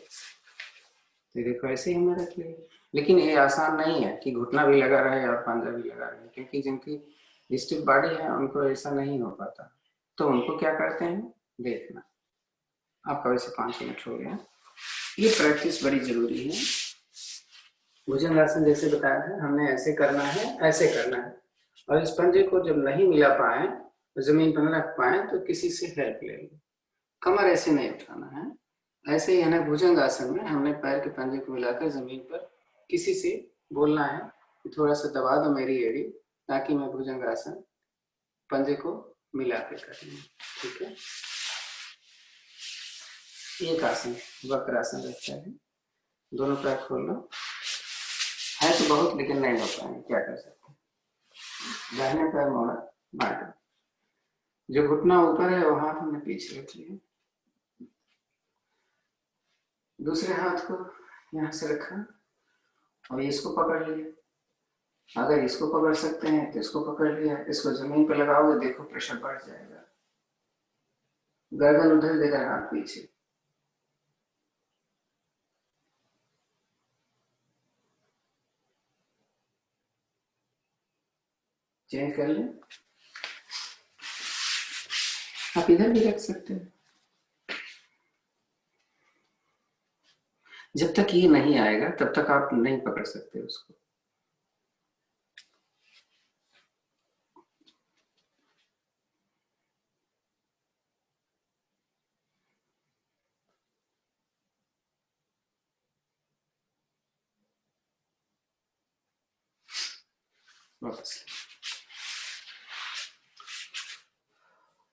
तो देखो ऐसे ही हमने रख लिया। लेकिन ये आसान नहीं है कि घुटना भी लगा रहे और पंजा भी लगा रहे, क्योंकि जिनकी स्टिफ बॉडी है उनको ऐसा नहीं हो पाता। तो उनको क्या करते हैं, देखना। आपका वैसे 5 मिनट हो गया। ये प्रैक्टिस बड़ी जरूरी है। भुजंगासन जैसे बताया है हमने, ऐसे करना है, ऐसे करना है। और इस पंजे को जब नहीं मिला पाए, जमीन पर न रख पाए, तो किसी से हेल्प ले लो। कमर ऐसे नहीं उठाना है, ऐसे ही है ना। भुजंगासन में हमने पैर के पंजे को मिलाकर जमीन पर किसी से बोलना है कि थोड़ा सा दबा दो मेरी एड़ी, ताकि मैं भुजंगासन पंजे को मिला के कर लूं। ठीक है। एक आसन वक्रासन रहता है, दोनों पैर खोल लो। है तो बहुत, लेकिन नहीं हो पाएंगे, क्या कर सकते हैं। दाहिने पैर मोड़ा, बाएं, जो घुटना ऊपर है वो हाथ हमने पीछे रख लिया, दूसरे हाथ को यहाँ से रखा और इसको पकड़ लिया। अगर इसको पकड़ सकते हैं तो इसको पकड़ लिया। इसको जमीन पर लगाओगे, देखो प्रेशर बढ़ जाएगा। गर्दन उधर देकर हाथ पीछे, चेंज कर लें। आप इधर भी रख सकते हैं। जब तक ये नहीं आएगा तब तक आप नहीं पकड़ सकते उसको। वापस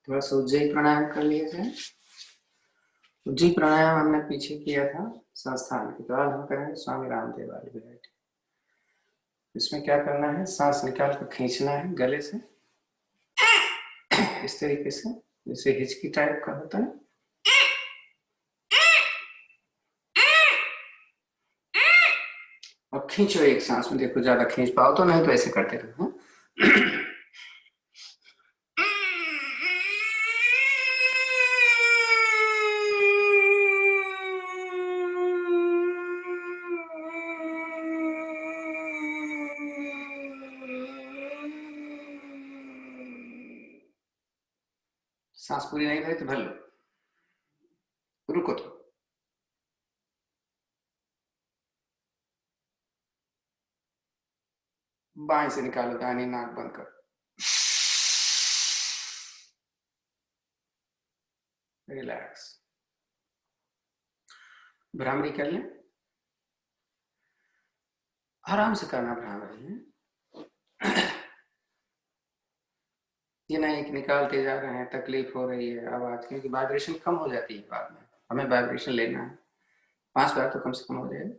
थोड़ा सा उज्जयी प्राणायाम कर लिया जाए। उज्जयी प्राणायाम हमने पीछे किया था संस्थान के, तो आज हम करेंगे स्वामी रामदेव वाली वैरायटी। इसमें क्या करना है, सांस निकाल कर खींचना है गले से, इस तरीके से, जैसे हिचकी टाइप का होता है। और खींचो एक सांस में, देखो ज्यादा खींच पाओ तो, नहीं तो ऐसे करते रहो। सांस पूरी नहीं भरी तो भर लो, रुको तो। बाएं से निकालो, दाहिनी नाक बंद कर, रिलैक्स। भ्रामरी कर लें, आराम से करना भ्रामरी है। ये नहीं कि निकालते जा रहे हैं, तकलीफ हो रही है आवाज, क्योंकि वाइब्रेशन कम हो जाती है बाद में। हमें वाइब्रेशन लेना है, 5 बार तो कम से कम हो जाएगा।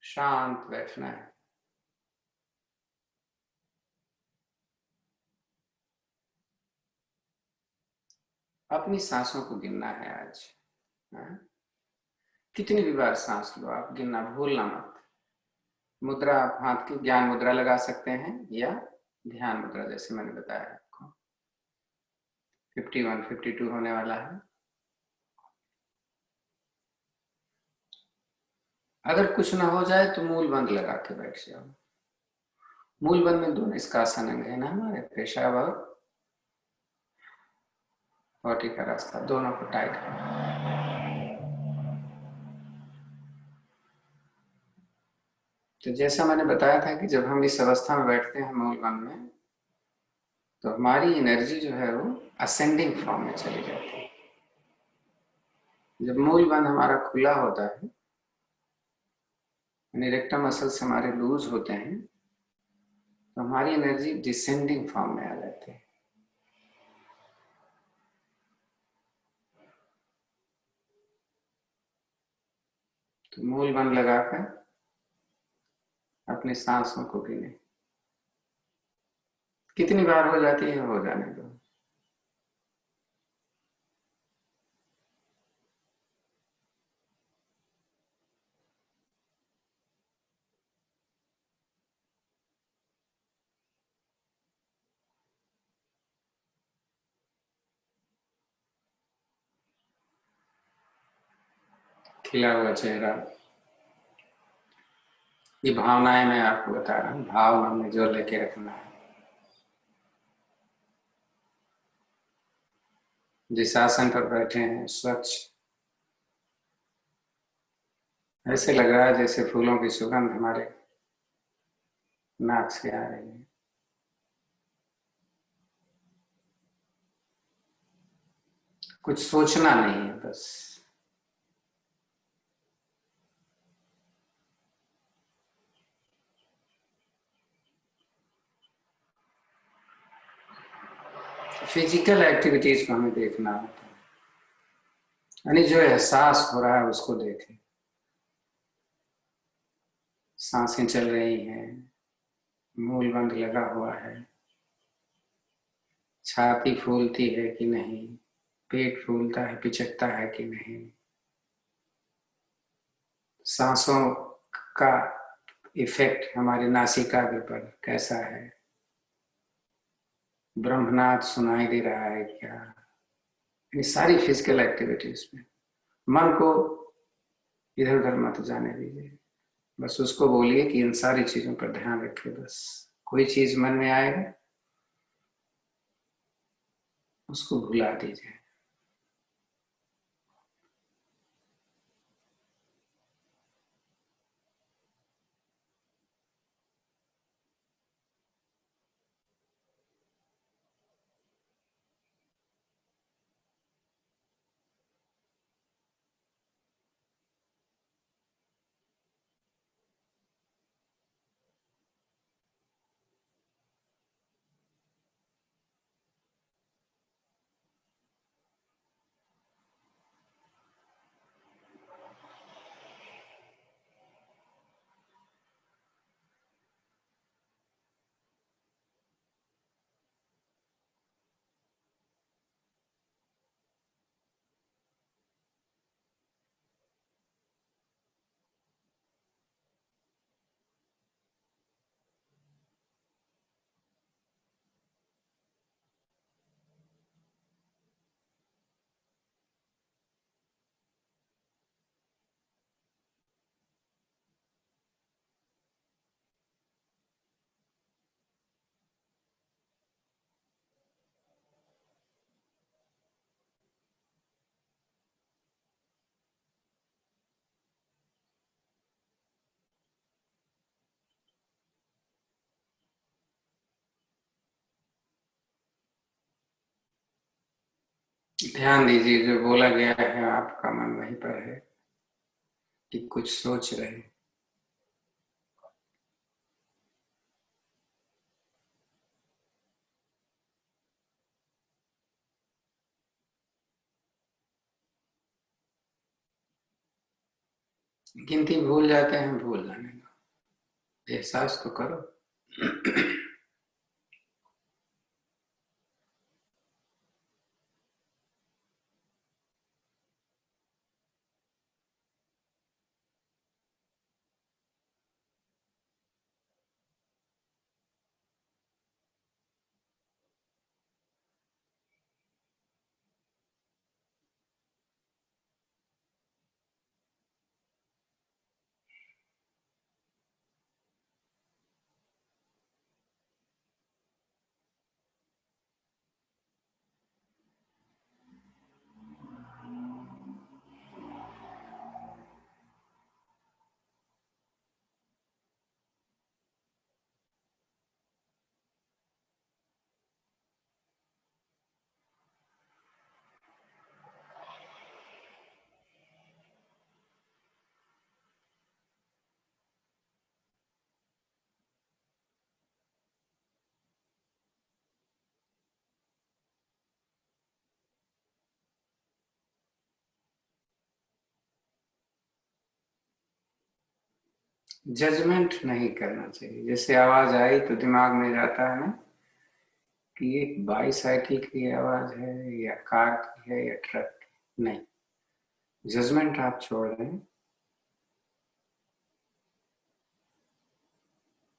शांत बैठना है। अपनी सांसों को गिनना है आज। हाँ? कितनी भी बार सांस लो आप, गिनना भूलना मत। मुद्रा आप हाथ की ज्ञान मुद्रा लगा सकते हैं या ध्यान मुद्रा, जैसे मैंने बताया आपको। 51 52 होने वाला है। अगर कुछ ना हो जाए तो मूल बंद लगा के बैठ जाओ। मूल बंद में दो निष्कासन अंग है ना हमारे, पेशाब और पोटी का रास्ता, दोनों को टाइट करो। तो जैसा मैंने बताया था कि जब हम इस अवस्था में बैठते हैं मूल बंद में, तो हमारी एनर्जी जो है वो असेंडिंग फॉर्म में चली जाती है। जब मूल बंद हमारा खुला होता है, रेक्टम मसल्स हमारे लूज होते हैं, तो हमारी एनर्जी डिसेंडिंग फॉर्म में आ जाती है। तो मूल बंद लगाकर अपनी सांसों को गिने। कितनी बार हो जाती है हो जाने दो। खिला हुआ चेहरा, ये भावनाएं मैं आपको बता रहा हूँ, भाव मन में जो लेके रखना है। जिस आसन पर बैठे हैं स्वच्छ, ऐसे लग रहा है जैसे फूलों की सुगंध हमारे नाक से आ रही है। कुछ सोचना नहीं है बस। फिजिकल एक्टिविटीज को हमें देखना होता है, यानी जो एहसास हो रहा है उसको देखें। सांसें चल रही हैं, मूल बंद लगा हुआ है, छाती फूलती है कि नहीं, पेट फूलता है पिचकता है कि नहीं, सांसों का इफेक्ट हमारे नासिकाग्र पर कैसा है, ब्रह्मनाद सुनाई दे रहा है क्या। ये सारी फिजिकल एक्टिविटीज में मन को इधर उधर मत जाने दीजिए, बस उसको बोलिए कि इन सारी चीजों पर ध्यान रखे। बस कोई चीज मन में आएगा उसको भुला दीजिए। ध्यान दीजिए जो बोला गया है, आपका मन वहीं पर है कि कुछ सोच रहे। गिनती भूल जाते हैं, भूल जाने दो, एहसास तो करो। जजमेंट नहीं करना चाहिए। जैसे आवाज आई तो दिमाग में जाता है ना कि ये बाईसाइकिल की आवाज है या कार की है या ट्रक की। नहीं, जजमेंट आप छोड़ दें।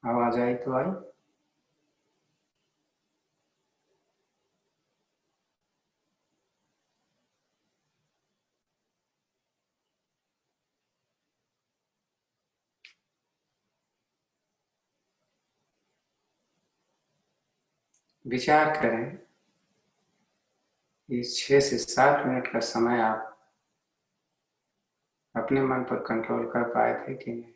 आवाज आई तो आई, विचार करें। इस 6 से 7 मिनट का समय आप अपने मन पर कंट्रोल कर पाए थे कि नहीं?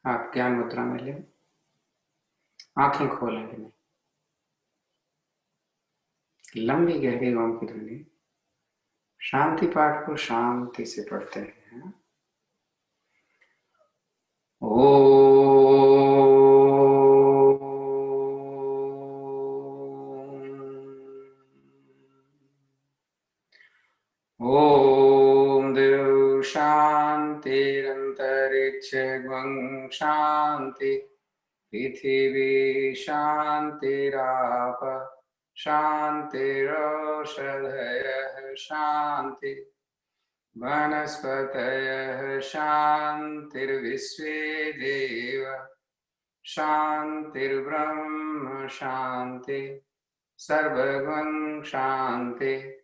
आप ज्ञान मुद्रा में लें, आंखें खोलेंगे नहीं, लंबी गहरी ओम की ध्वनि। शांति पाठ को शांति से पढ़ते हैं। ओम देव शांतिरंतरिक्ष गं शांति, पृथिवी शांतिराप शांतिरोषधयः शांति, वनस्पतयः शांतिर्विश्वे देव शांतिर्ब्रह्म शांति, सर्वगं शांति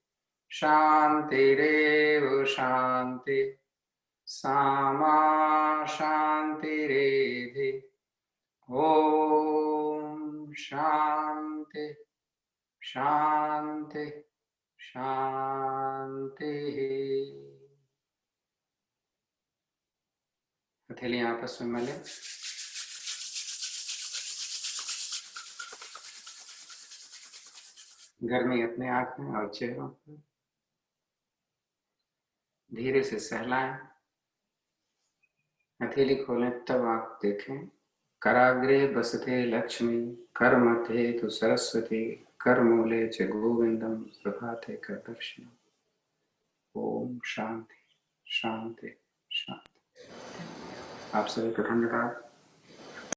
शांतिरेव शांति, सामा शांतिरेधि। ओम शांति शांति शांति। हथेलियां आपस में मिले। गर्मी अपने आंख में और चेहरों पर। धीरे से सहलाएं। हथेली खोलें तब आंख देखें। कराग्रे बसते लक्ष्मी, कर मध्ये तु सरस्वती, कर मूले च गोविंदम, प्रभाते कर दर्शनम। ओम शांति शांति शांति। आप सभी को धन्यवाद।